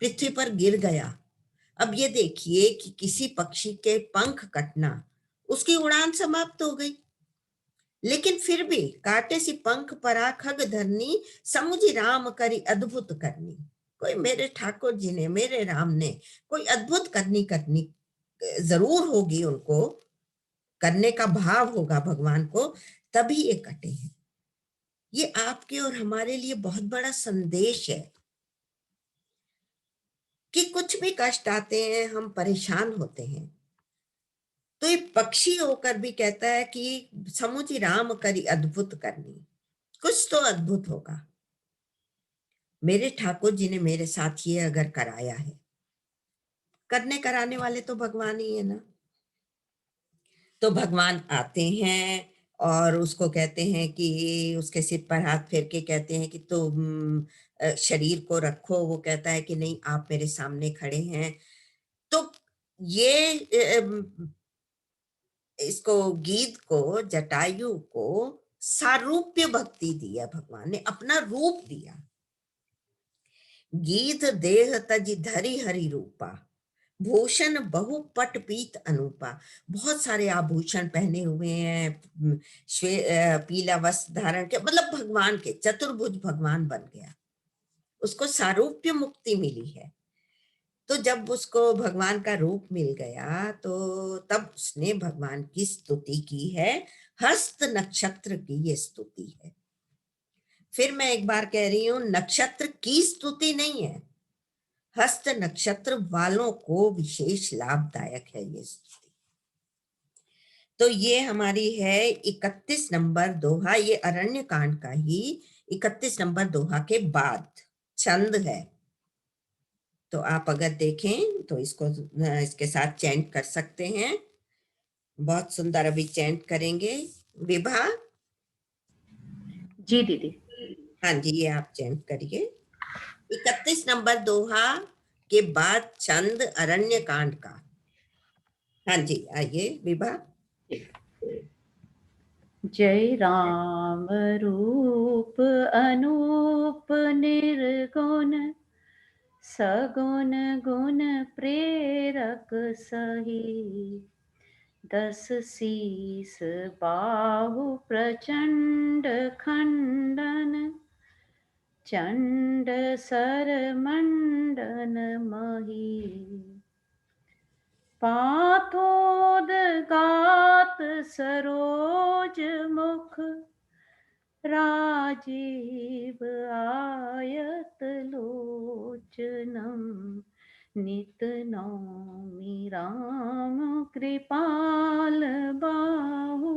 पृथ्वी पर गिर गया। अब ये देखिए कि किसी पक्षी के पंख कटना, उसकी उड़ान समाप्त हो गई। लेकिन फिर भी काटे सी पंख परा खग धरनी, समुझी राम करी अद्भुत करनी। कोई मेरे ठाकुर जी ने, मेरे राम ने कोई अद्भुत करनी करनी जरूर होगी, उनको करने का भाव होगा भगवान को, तभी ये कटे हैं। ये आपके और हमारे लिए बहुत बड़ा संदेश है कि कुछ भी कष्ट आते हैं, हम परेशान होते हैं, तो ये पक्षी होकर भी कहता है कि समुझी राम करी अद्भुत करनी, कुछ तो अद्भुत होगा। मेरे ठाकुर जी ने मेरे साथ ये अगर कराया है, करने कराने वाले तो भगवान ही है ना। तो भगवान आते हैं और उसको कहते हैं कि उसके सिर पर हाथ फेर के कहते हैं कि तुम शरीर को रखो। वो कहता है कि नहीं, आप मेरे सामने खड़े हैं। तो ये इसको, गीत को, जटायु को सारूप्य भक्ति दिया भगवान ने, अपना रूप दिया। गीत देह तज धरि हरि रूपा, भूषण बहु पट पीत अनूपा। बहुत सारे आभूषण पहने हुए हैं, पीला वस्त्र धारण के, मतलब भगवान के चतुर्भुज भगवान बन गया, उसको सारूप्य मुक्ति मिली है। तो जब उसको भगवान का रूप मिल गया तो तब उसने भगवान की स्तुति की है। हस्त नक्षत्र की ये स्तुति है। फिर मैं एक बार कह रही हूं, नक्षत्र की स्तुति नहीं है, हस्त नक्षत्र वालों को विशेष लाभदायक है ये स्तुति। तो ये हमारी है 31 नंबर दोहा। ये अरण्य कांड का ही 31 नंबर दोहा के बाद छंद है। तो आप अगर देखें तो इसको इसके साथ चैंट कर सकते हैं। बहुत सुंदर, अभी चैंट करेंगे। विभा, जी दीदी। हाँ जी, ये आप चैंट करिए। 31 नंबर दोहा के बाद छंद अरण्य कांड का। हाँ जी, आइए विभा। जय राम रूप अनूप निर्गुण, सगुण गुण प्रेरक सही, 10 शीस बाहु प्रचंड खंडन, चंड सर मंडन मही। पाथोदगात सरोज मुख, राजीव आयत लोचनम, नित नौमि राम कृपाल बाहु,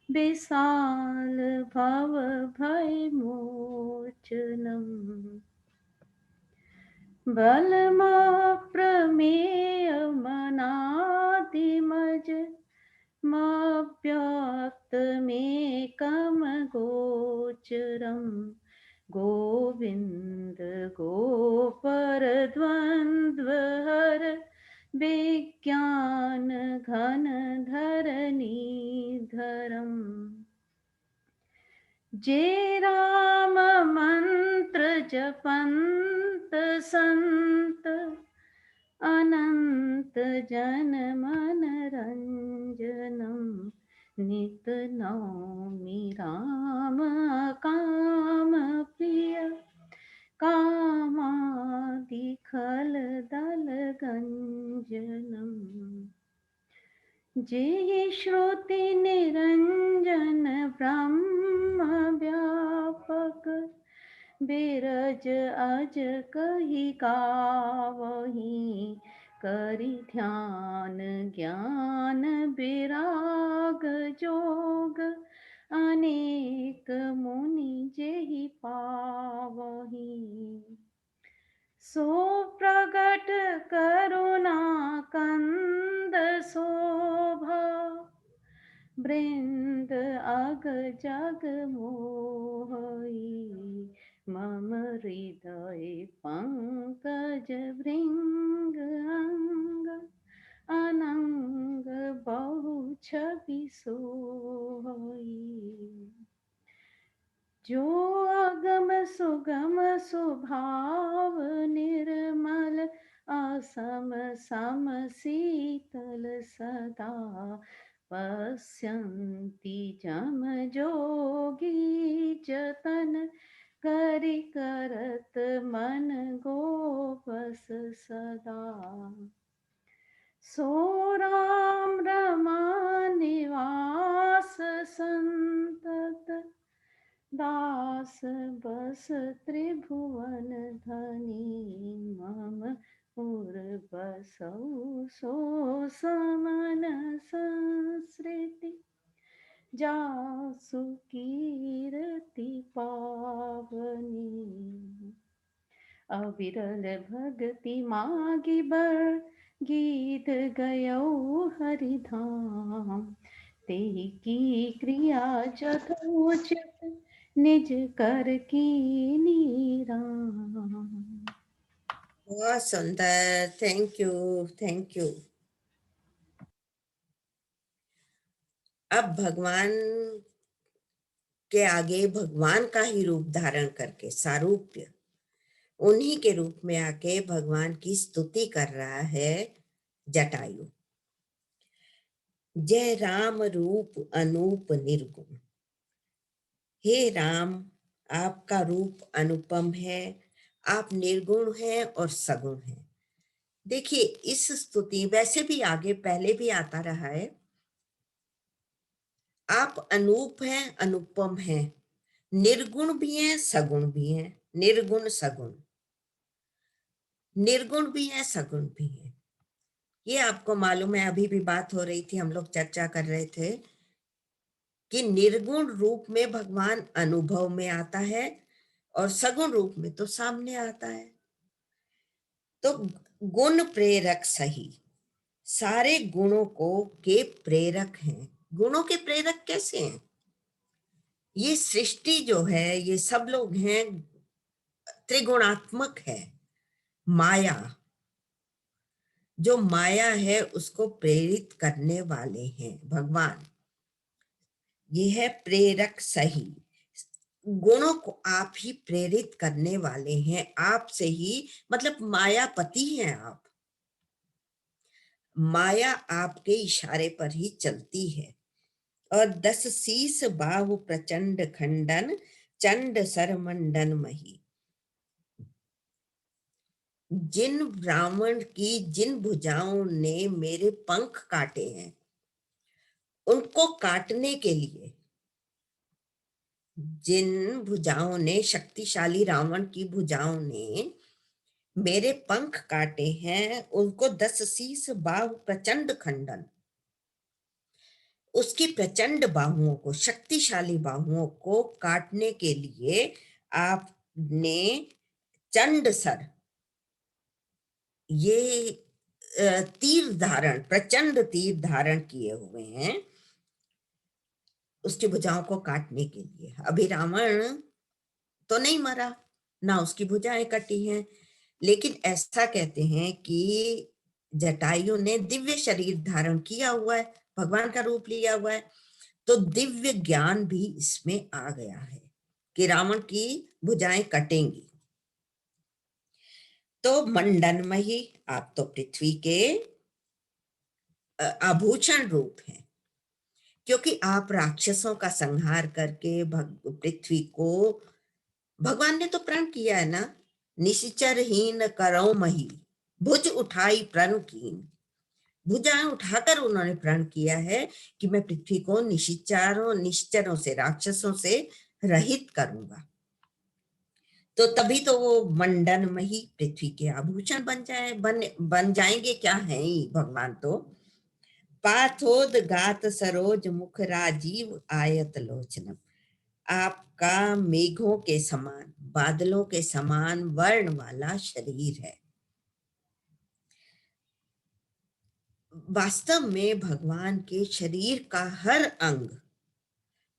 विशाल भव भय मोचनम। बलमप्रमेय मनादिमज, मव्याप्तमेकं गोचरं, गोविन्द गोपरद्वन्द्वहर, विज्ञान घन धरणीधरम्। जे राम मंत्र जपंत संत, अनंत जन मन रंजनम, नित नौमि राम काम प्रिय, कामादि खल दल गंजनम। जे श्रुति निरंजन ब्रह्म व्यापक, बिरज अज कहि गावहीं, करि ध्यान ज्ञान विराग जोग, अनेक मुनि जेहि पावहीं। सो प्रगट करुणा कंद शोभा, वृंद अग जग मोहई, मम हृदय पंकज भृंग अंग, अनंग बहु छवि सोहई। जो अगम सुगम स्वभाव निर्मल, असम सम शीतल सदा, पश्यन्ति जम जोगी जतन, करि करत मन गोपस सदा। सो राम रमानिवास संतत, दास बस त्रिभुवन धनी, मम उर बसौ सो समन संसृति, जासु कीरति पावनी। अविरल भगति मागी बर, गीत गयो हरिधाम, तेहि की क्रिया जथोचित, निज कर कीनी राम। बहुत सुंदर, थैंक यू, थैंक यू। अब भगवान के आगे भगवान का ही रूप धारण करके, सारूप्य, उन्हीं के रूप में आके भगवान की स्तुति कर रहा है जटायु। जय राम रूप अनूप निर्गुण। हे राम, आपका रूप अनुपम है, आप निर्गुण हैं और सगुण हैं। देखिए, इस स्तुति वैसे भी आगे पहले भी आता रहा है, आप अनूप हैं, अनुपम हैं, निर्गुण भी हैं, सगुण भी हैं, निर्गुण सगुण, निर्गुण भी हैं, सगुण भी हैं। ये आपको मालूम है, अभी भी बात हो रही थी, हम लोग चर्चा कर रहे थे कि निर्गुण रूप में भगवान अनुभव में आता है और सगुण रूप में तो सामने आता है। तो गुण प्रेरक सही, सारे गुणों को के प्रेरक हैं। गुणों के प्रेरक कैसे हैं? ये सृष्टि जो है, ये सब लोग हैं, त्रिगुणात्मक है। माया, जो माया है उसको प्रेरित करने वाले हैं भगवान। ये है प्रेरक सही। गुणों को आप ही प्रेरित करने वाले हैं, आपसे ही, मतलब मायापति हैं आप। माया आपके इशारे पर ही चलती है। और 10 शीस बाहु प्रचंड खंडन, चंड सरमंडन मही। जिन ब्राह्मण की जिन भुजाओं ने मेरे पंख काटे हैं, उनको काटने के लिए, जिन भुजाओं ने, शक्तिशाली रावण की भुजाओं ने मेरे पंख काटे हैं, उनको 10 शीस बाहु प्रचंड खंडन, उसकी प्रचंड बाहुओं को, शक्तिशाली बाहुओं को काटने के लिए आपने चंड सर, ये तीर धारण, प्रचंड तीर धारण किए हुए हैं उसकी भुजाओं को काटने के लिए। अभी रावण तो नहीं मरा, ना उसकी भुजाएं कटी हैं, लेकिन ऐसा कहते हैं कि जटायु ने दिव्य शरीर धारण किया हुआ है, भगवान का रूप लिया हुआ है, तो दिव्य ज्ञान भी इसमें आ गया है कि रावण की भुजाएं कटेंगी। तो मंडनमयी, आप तो पृथ्वी के आभूषण रूप हैं, क्योंकि आप राक्षसों का संहार करके पृथ्वी को, भगवान ने तो प्रण किया है ना, निश्चरहीन करो मही, भुज उठाई प्रण कीन। भुजाएं उठाकर उन्होंने प्रण किया है कि मैं पृथ्वी को निश्चरों से, राक्षसों से रहित करूंगा। तो तभी तो वो मंडन मही, पृथ्वी के आभूषण बन जाएंगे। क्या है ही भगवान तो। पाथोद गात सरोज मुख राजीव आयत लोचनम, आपका मेघों के समान, बादलों के समान वर्ण वाला शरीर है। वास्तव में भगवान के शरीर का हर अंग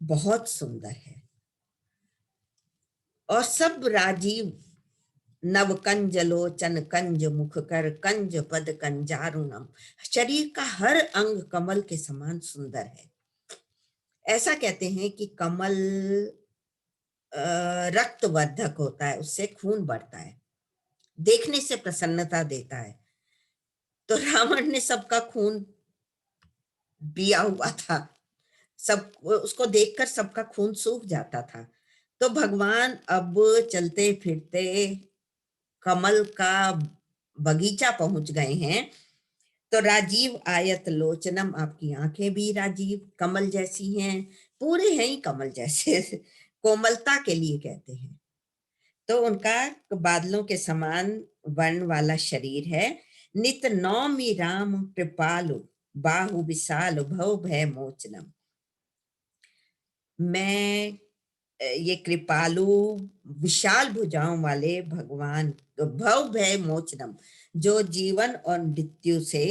बहुत सुंदर है, और सब राजीव, नव कंज लोचन कंज मुख कर कंज पद कंजारुणम, शरीर का हर अंग कमल के समान सुंदर है। ऐसा कहते हैं कि कमल रक्तवर्धक होता है, उससे खून बढ़ता है, देखने से प्रसन्नता देता है। तो रावण ने सबका खून पिया हुआ था, सब उसको देखकर सबका खून सूख जाता था। तो भगवान अब चलते फिरते कमल का बगीचा पहुंच गए हैं। तो राजीव आयत लोचनम, आपकी आंखें भी राजीव कमल जैसी हैं, पूरे हैं ही कमल जैसे, कोमलता के लिए कहते हैं। तो उनका बादलों के समान वर्ण वाला शरीर है। नित नौमि राम कृपालु, बाहु विशाल भव भय मोचनम। मैं ये कृपालु विशाल भुजाओं वाले भगवान, भव भय मोचनम, जो जीवन और मृत्यु से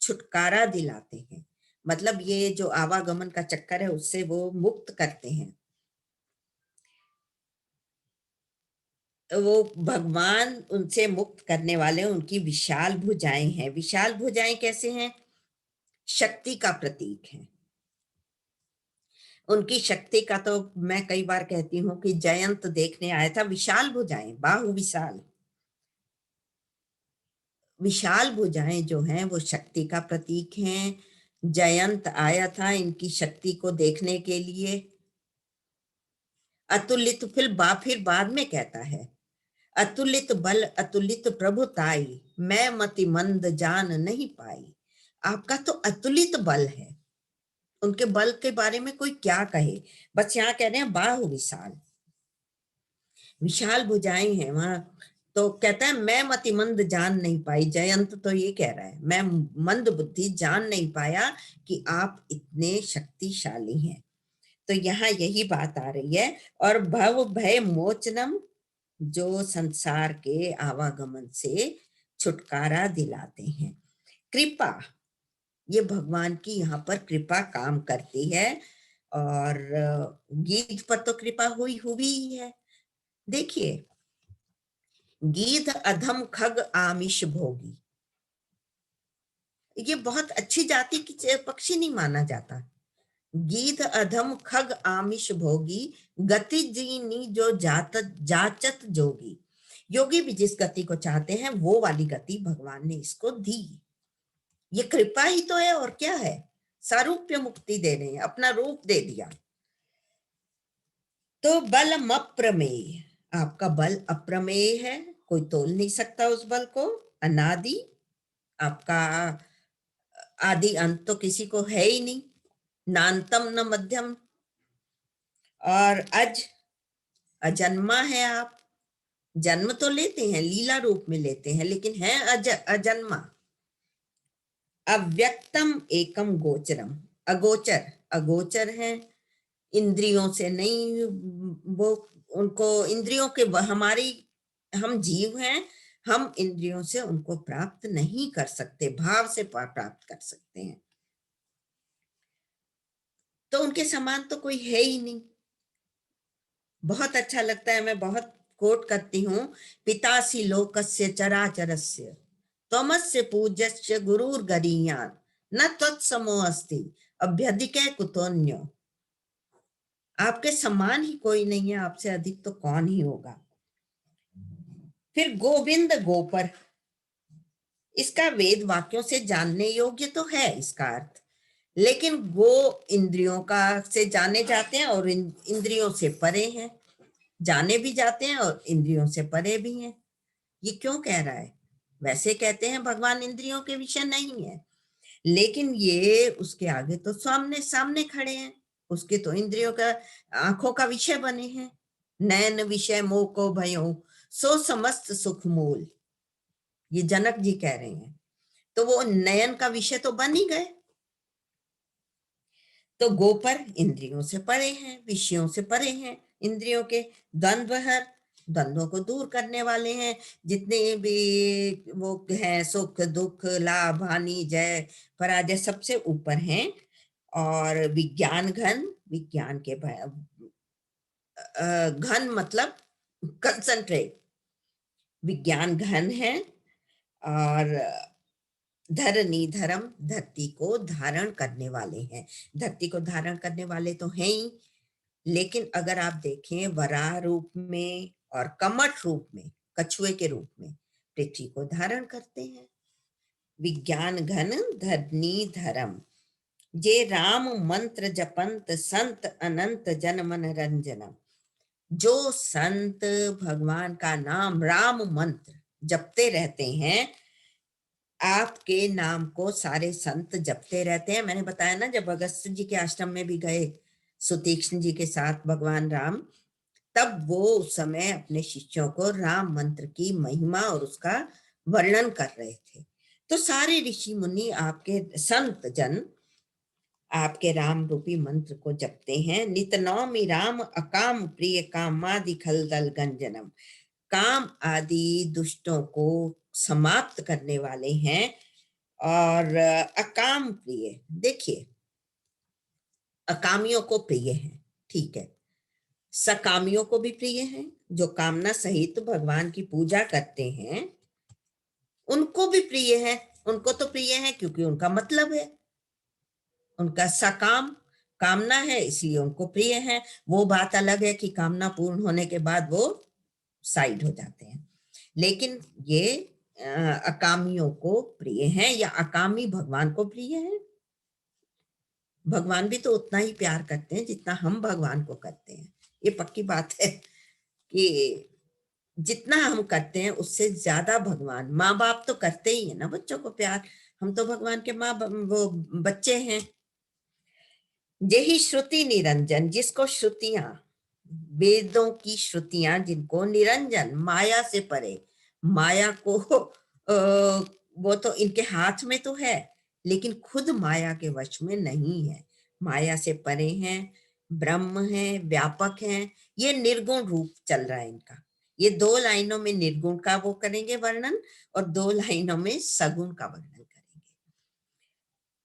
छुटकारा दिलाते हैं, मतलब ये जो आवागमन का चक्कर है उससे वो मुक्त करते हैं। वो भगवान उनसे मुक्त करने वाले, उनकी विशाल भुजाएं हैं। विशाल भुजाएं कैसे हैं? शक्ति का प्रतीक है। उनकी शक्ति का तो मैं कई बार कहती हूँ कि जयंत देखने आया था, विशाल भुजाएं, बाहु विशाल, विशाल भुजाएं जो हैं वो शक्ति का प्रतीक हैं। जयंत आया था इनकी शक्ति को देखने के लिए। अतुलित, फिर बाद में कहता है, अतुलित बल अतुलित प्रभुताई, मैं मति मंद जान नहीं पाई। आपका तो अतुलित बल है, उनके बल के बारे में कोई क्या कहे। बस यहाँ कह रहे हैं बाहु विशाल, विशाल भुजाएं हैं वहां। तो कहता है मैं मतिमंद जान नहीं पाई, जयंत तो ये कह रहा है मैं मंद बुद्धि जान नहीं पाया कि आप इतने शक्तिशाली हैं। तो यहाँ यही बात आ रही है। और भव भय मोचनम, जो संसार के आवागमन से छुटकारा दिलाते हैं। कृपा, ये भगवान की यहाँ पर कृपा काम करती है, और गीत पर तो कृपा हुई ही है। देखिए, गीध अधम खग आमिष भोगी, ये बहुत अच्छी जाति की पक्षी नहीं माना जाता, गीध अधम खग आमिष भोगी, गति जीनी जो जाचत जोगी। योगी भी जिस गति को चाहते हैं वो वाली गति भगवान ने इसको दी। ये कृपा ही तो है, और क्या है। सारूप्य मुक्ति दे रहे हैं, अपना रूप दे दिया। तो बलम अप्रमेय, आपका बल अप्रमेय है, कोई तोल नहीं सकता उस बल को। अनादि, आपका आदि अंत तो किसी को है ही नहीं, नान्तम न मध्यम। और अजन्मा है आप, जन्म तो लेते हैं, लीला रूप में लेते हैं, लेकिन है अजन्मा। अव्यक्तम एकम गोचरम, अगोचर, अगोचर है, इंद्रियों से नहीं, वो उनको इंद्रियों के, हमारी, हम जीव हैं, हम इंद्रियों से उनको प्राप्त नहीं कर सकते, भाव से प्राप्त कर सकते हैं। तो उनके समान तो कोई है ही नहीं। बहुत अच्छा लगता है, मैं बहुत कोट करती हूँ, पितासी लोकस्य चराचरस्य त्वमस्य पूज्यस्य गुरुर गरीयान न त्वत्समो अस्ति अभ्यधिके कुतोन्यो। आपके समान ही कोई नहीं है, आपसे अधिक तो कौन ही होगा। फिर गोविंद गोपर, इसका वेद वाक्यों से जानने योग्य तो है इसका अर्थ, लेकिन गो इंद्रियों का से जाने जाते हैं और इंद्रियों से परे हैं, जाने भी जाते हैं और इंद्रियों से परे भी हैं। ये क्यों कह रहा है? वैसे कहते हैं भगवान इंद्रियों के विषय नहीं है, लेकिन ये उसके आगे तो सामने सामने खड़े हैं, उसके तो इंद्रियों का, आंखों का विषय बने हैं। नयन विषय मोह को भयो, सो समस्त सुख मूल, ये जनक जी कह रहे हैं। तो वो नयन का विषय तो बन ही गए। तो गोपर इंद्रियों से परे हैं, विषयों से परे हैं, इंद्रियों के। द्वंद्वहर, द्वंद्वों को दूर करने वाले हैं, जितने भी वो हैं, सुख दुख लाभ हानि जय पराजय, सबसे ऊपर हैं। और विज्ञान घन, विज्ञान के घन मतलब कंसंट्रेट, विज्ञान घन है। और धरनी धर्म, धरती को धारण करने वाले हैं। धरती को धारण करने वाले तो हैं ही, लेकिन अगर आप देखें वराह रूप में और कमठ रूप में, कछुए के रूप में पृथ्वी को धारण करते हैं। विज्ञान घन धरनी धर्म, जे राम मंत्र जपंत संत अनंत जन मन रंजनम। जो संत भगवान का नाम राम मंत्र जपते रहते हैं, आपके नाम को सारे संत जपते रहते हैं। मैंने बताया ना, जब अगस्त जी के आश्रम में भी गए सुतीक्ष्ण जी के साथ भगवान राम, तब वो उस समय अपने शिष्यों को राम मंत्र की महिमा और उसका वर्णन कर रहे थे। तो सारे ऋषि मुनि, आपके संत जन आपके राम रूपी मंत्र को जपते हैं। नित नौमि राम अकाम प्रिय कामादि खलदल गंजनम, काम आदि दुष्टों को समाप्त करने वाले हैं। और अकाम प्रिय, देखिए अकामियों को प्रिय है, ठीक है, सकामियों को भी प्रिय हैं, जो कामना सहित भगवान की पूजा करते हैं उनको भी प्रिय है। उनको तो प्रिय है क्योंकि उनका मतलब है, उनका सकाम कामना है, इसलिए उनको प्रिय है। वो बात अलग है कि कामना पूर्ण होने के बाद वो साइड हो जाते हैं, लेकिन ये अकामियों को प्रिय है, या अकामी भगवान को प्रिय है। भगवान भी तो उतना ही प्यार करते हैं जितना हम भगवान को करते हैं। ये पक्की बात है कि जितना हम करते हैं उससे ज्यादा भगवान, माँ बाप तो करते ही है ना बच्चों को प्यार, हम तो भगवान के वो बच्चे हैं। यही श्रुति निरंजन, जिसको श्रुतियां, वेदों की श्रुतियां, जिनको निरंजन, माया से परे, माया को वो तो इनके हाथ में तो है, लेकिन खुद माया के वश में नहीं है, माया से परे हैं, ब्रह्म है, व्यापक हैं। ये निर्गुण रूप चल रहा है इनका। ये 2 लाइनों में निर्गुण का वो करेंगे वर्णन, और 2 लाइनों में सगुण का वर्णन करेंगे।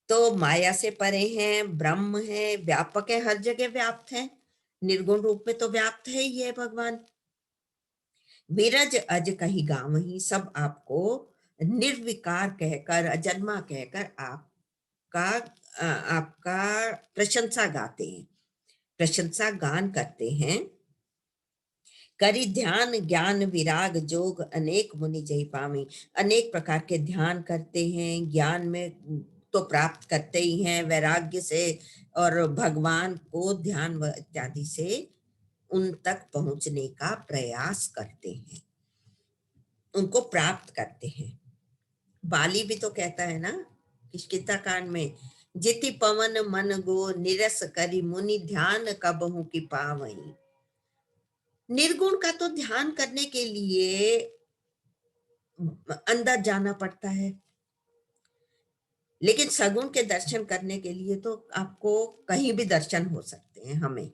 तो माया से परे हैं, ब्रह्म है, व्यापक है, हर जगह व्याप्त है, निर्गुण रूप में तो व्याप्त है ही है भगवान। विरज अज कही गाँव ही, सब आपको निर्विकार कहकर, अजन्मा कहकर आप आपका प्रशंसा गाते हैं, प्रशंसा गान करते हैं। करी ध्यान ज्ञान विराग जोग अनेक मुनि जय पामी। अनेक प्रकार के ध्यान करते हैं, ज्ञान में तो प्राप्त करते ही हैं, वैराग्य से और भगवान को ध्यान इत्यादि से उन तक पहुंचने का प्रयास करते हैं, उनको प्राप्त करते हैं। बाली भी तो कहता है ना किष्किंधा कांड में, जिति पवन मन गो निरस करी मुनि ध्यान कबहु की पावई। निर्गुण का तो ध्यान करने के लिए अंदर जाना पड़ता है, लेकिन सगुण के दर्शन करने के लिए तो आपको कहीं भी दर्शन हो सकते हैं। हमें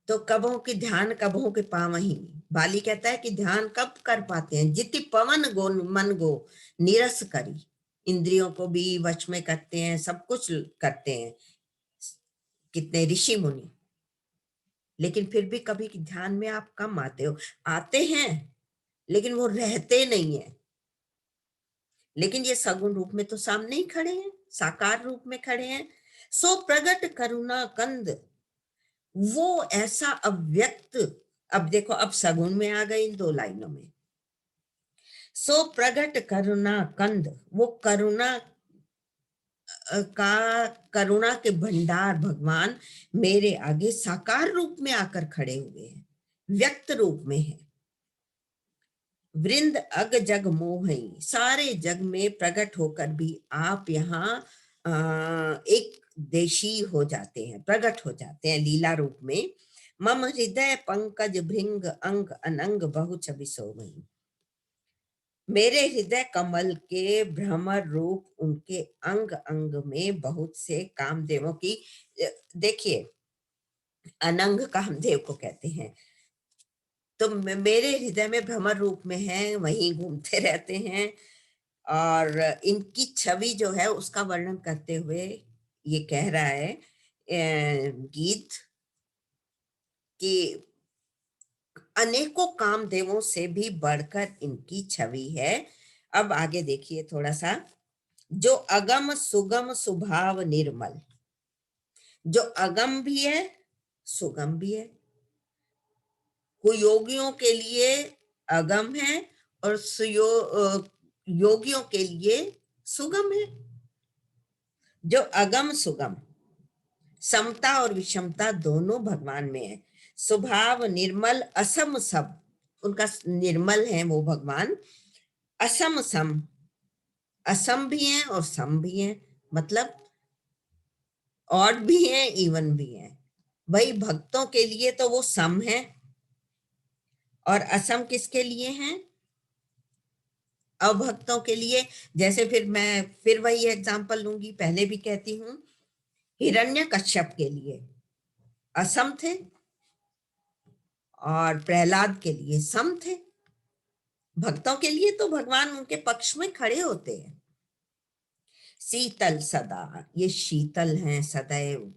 तो कबों की ध्यान कबों के पावही। बाली कहता है कि ध्यान कब कर पाते हैं, जिति पवन गो मन गो निरस करी। इंद्रियों को भी वश में करते हैं, सब कुछ करते हैं कितने ऋषि मुनि, लेकिन फिर भी कभी ध्यान में आप कम आते हो। आते हैं लेकिन वो रहते नहीं है। लेकिन ये सगुण रूप में तो सामने ही खड़े हैं, साकार रूप में खड़े हैं। सो प्रगट करुणा कंद, वो ऐसा अव्यक्त। अब देखो, अब सगुण में आ गए इन दो लाइनों में। सो प्रगट करुणा कंद, वो करुणा करुणा के भंडार भगवान मेरे आगे साकार रूप में आकर खड़े हुए हैं, व्यक्त रूप में है। वृंद अग जग मोहई, सारे जग में प्रकट होकर भी आप यहाँ एक देशी हो जाते हैं, प्रकट हो जाते हैं लीला रूप में। मम हृदय पंकज भृंग अंग अनंग बहु छवि सोमई। मेरे हृदय कमल के भ्रमर रूप उनके अंग अंग में बहुत से कामदेवों की, देखिए अनंग कामदेव को कहते हैं, तो मेरे हृदय में भ्रमर रूप में है, वहीं घूमते रहते हैं। और इनकी छवि जो है उसका वर्णन करते हुए ये कह रहा है गीत कि अनेकों कामदेवों से भी बढ़कर इनकी छवि है। अब आगे देखिए थोड़ा सा, जो अगम सुगम सुभाव निर्मल, जो अगम भी है सुगम भी है। कुयोगियों के लिए अगम है और योगियों के लिए सुगम है। जो अगम सुगम, समता और विषमता दोनों भगवान में है। स्वभाव निर्मल असम सब, उनका निर्मल है वो भगवान। असम सम, असम भी है और सम भी है, मतलब ऑड भी है इवन भी है। भाई भक्तों के लिए तो वो सम है, और असम किसके लिए है? अभक्तों के लिए। जैसे फिर मैं फिर वही एग्जांपल लूंगी, पहले भी कहती हूँ, हिरण्यकश्यप के लिए असम थे और प्रहलाद के लिए सम थे। भक्तों के लिए तो भगवान उनके पक्ष में खड़े होते हैं। शीतल सदा, ये शीतल हैं सदैव,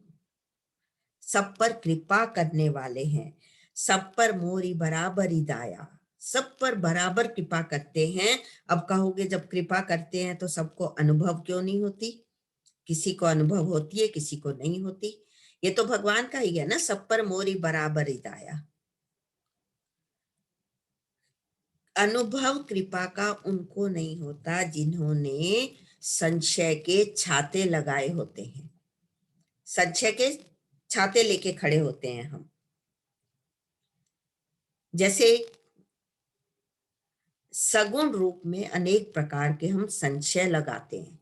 सब पर कृपा करने वाले हैं। सब पर मोरी बराबरी दाया, सब पर बराबर कृपा करते हैं। अब कहोगे जब कृपा करते हैं तो सबको अनुभव क्यों नहीं होती? किसी को अनुभव होती है, किसी को नहीं होती। ये तो भगवान का ही है ना, सब पर मोरी बराबरी दाया। अनुभव कृपा का उनको नहीं होता जिन्होंने संशय के छाते लगाए होते हैं। संशय के छाते लेके खड़े होते हैं हम। जैसे सगुण रूप में अनेक प्रकार के हम संशय लगाते हैं।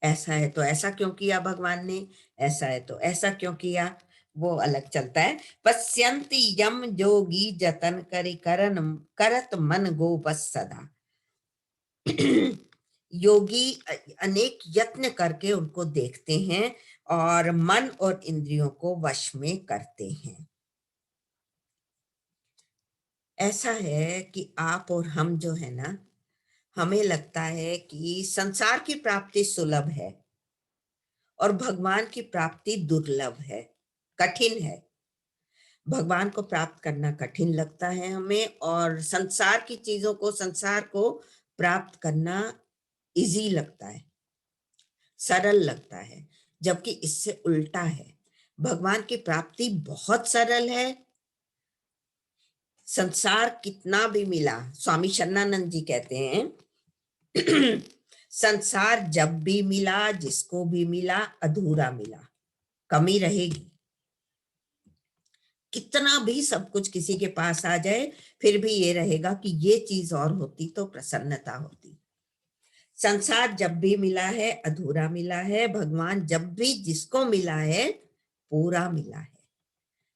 ऐसा है तो ऐसा क्यों किया भगवान ने, ऐसा है तो ऐसा क्यों किया, वो अलग चलता है। पश्यंति यम जोगी जतन करि करन करत मन गो बस सदा। योगी अनेक यत्न करके उनको देखते हैं और मन और इंद्रियों को वश में करते हैं। ऐसा है कि आप और हम जो है ना, हमें लगता है कि संसार की प्राप्ति सुलभ है और भगवान की प्राप्ति दुर्लभ है, कठिन है। भगवान को प्राप्त करना कठिन लगता है हमें, और संसार की चीजों को, संसार को प्राप्त करना इजी लगता है। सरल लगता है, जबकि इससे उल्टा है। भगवान की प्राप्ति बहुत सरल है। संसार कितना भी मिला, स्वामी शरणानंद जी कहते हैं संसार जब भी मिला, जिसको भी मिला, अधूरा मिला, कमी रहेगी। कितना भी सब कुछ किसी के पास आ जाए, फिर भी ये रहेगा कि ये चीज और होती तो प्रसन्नता होती। संसार जब भी मिला है अधूरा मिला है, भगवान जब भी जिसको मिला है पूरा मिला है।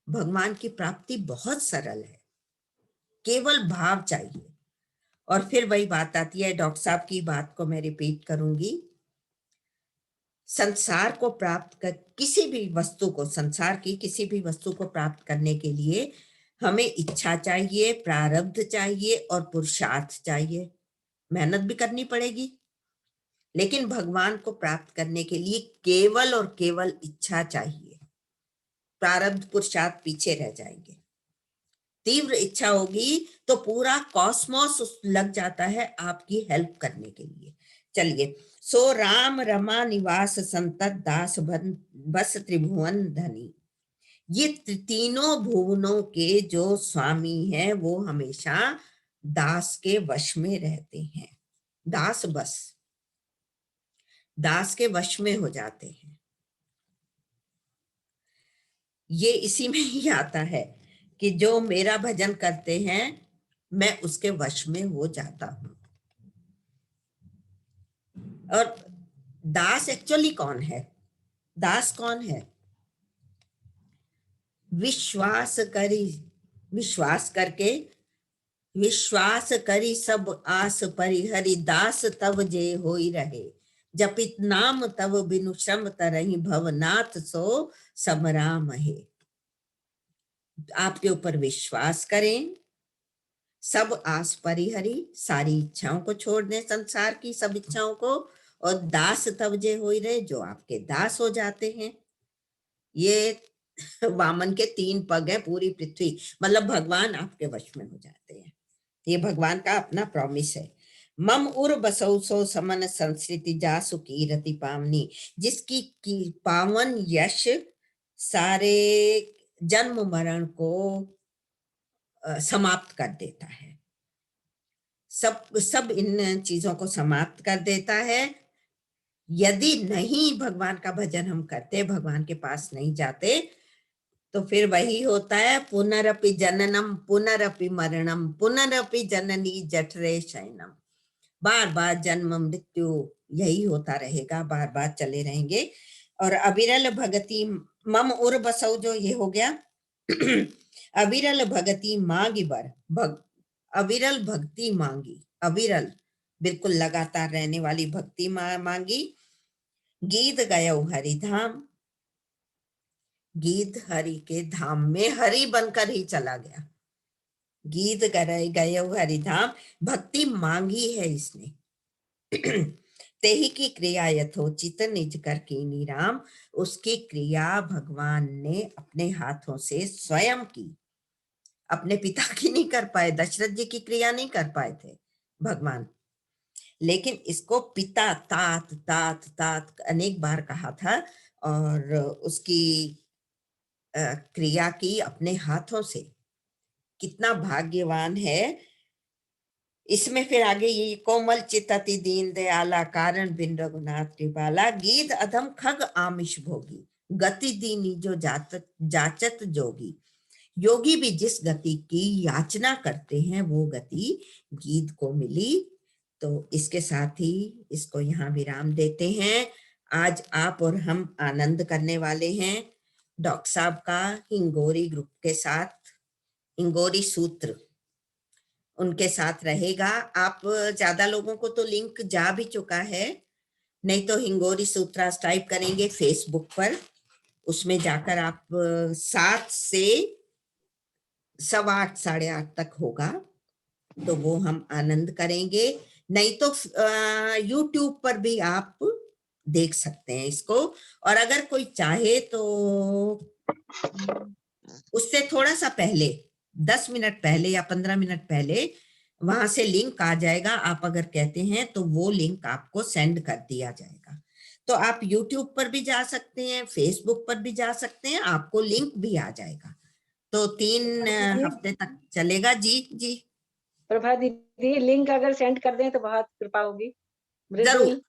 भगवान की प्राप्ति बहुत सरल है, केवल भाव चाहिए। और फिर वही बात आती है, डॉक्टर साहब की बात को मैं रिपीट करूंगी, संसार को प्राप्त कर, किसी भी वस्तु को, संसार की किसी भी वस्तु को प्राप्त करने के लिए हमें इच्छा चाहिए, प्रारब्ध चाहिए और पुरुषार्थ चाहिए, मेहनत भी करनी पड़ेगी। लेकिन भगवान को प्राप्त करने के लिए केवल और केवल इच्छा चाहिए, प्रारब्ध पुरुषार्थ पीछे रह जाएंगे। तीव्र इच्छा होगी तो पूरा कॉस्मोस लग जाता है आपकी हेल्प करने के लिए। चलिए, सो राम रमा निवास संतत दास बस त्रिभुवन धनी। ये तीनों भुवनों के जो स्वामी हैं वो हमेशा दास के वश में रहते हैं। दास बस, दास के वश में हो जाते हैं। ये इसी में ही आता है कि जो मेरा भजन करते हैं मैं उसके वश में हो जाता हूं। और दास एक्चुअली कौन है? दास कौन है? विश्वास करी, विश्वास करके, विश्वास करी सब आस परिहरि, दास तब जे होई रहे, जपित नाम तब बिनु श्रम तरहि, भवनाथ सो समराम है। आपके ऊपर विश्वास करें, सब आस परिहरी, सारी इच्छाओं को छोड़ दें, संसार की सब इच्छाओं को, और दास तब जे होई रहे, जो आपके दास हो जाते हैं। ये वामन के 3 पग हैं, पूरी पृथ्वी, मतलब भगवान आपके वश में हो जाते हैं। ये भगवान का अपना प्रॉमिस है। मम उर बसौ सो समन संस्कृति जासु कीरति पावनी, जिसकी की पावन यश सारे जन्म मरण को समाप्त कर देता है। सब इन चीजों को समाप्त कर देता है। यदि नहीं भगवान का भजन हम करते, भगवान के पास नहीं जाते, तो फिर वही होता है, पुनरपि जननम पुनरपि मरणम पुनरपि जननी जठरे शयनम। बार बार जन्म मृत्यु यही होता रहेगा, बार बार चले रहेंगे। और अविरल भगति मम उर बसौ, जो ये हो गया अविरल भगति मांगी बर, अविरल भक्ति मांगी, अविरल बिल्कुल लगातार रहने वाली भक्ति मांगी। गीत गयो हरिधाम, गीत हरि के धाम में, हरि बनकर ही चला गया। गीत गयो हरिधाम, भक्ति मांगी है इसने तेही की क्रिया यथोचित निज कर कीनी राम, उसकी क्रिया भगवान ने अपने हाथों से स्वयं की, अपने पिता की नहीं कर पाए, दशरथ जी की क्रिया नहीं कर पाए थे भगवान, लेकिन इसको पिता तात तात तात अनेक बार कहा था, और उसकी क्रिया की अपने हाथों से। कितना भाग्यवान है। इसमें फिर आगे ये कोमल चित अति दीन दयाला, कारण बिन रघुनाथ कृपाला, गीत अधम खग आमिष भोगी, गति दीनी जो जाचत जोगी। योगी भी जिस गति की याचना करते हैं वो गति गीत को मिली। तो इसके साथ ही इसको यहाँ विराम देते हैं। आज आप और हम आनंद करने वाले हैं डॉक्टर साहब का हिंगोरी ग्रुप के साथ, हिंगोरी सूत्र उनके साथ रहेगा। आप ज्यादा लोगों को तो लिंक जा भी चुका है, नहीं तो हिंगोरी सूत्रा टाइप करेंगे फेसबुक पर, उसमें जाकर आप 7 से 8:15 साढ़े 8 तक होगा, तो वो हम आनंद करेंगे। नहीं तो यूट्यूब पर भी आप देख सकते हैं इसको। और अगर कोई चाहे तो उससे थोड़ा सा पहले 10 मिनट पहले या 15 मिनट पहले वहां से लिंक आ जाएगा। आप अगर कहते हैं तो वो लिंक आपको सेंड कर दिया जाएगा। तो आप YouTube पर भी जा सकते हैं, फेसबुक पर भी जा सकते हैं, आपको लिंक भी आ जाएगा। तो 3 हफ्ते तक चलेगा। जी जी प्रभा दीदी लिंक अगर सेंड कर दें तो बहुत कृपा होगी। जरूर। मृदुल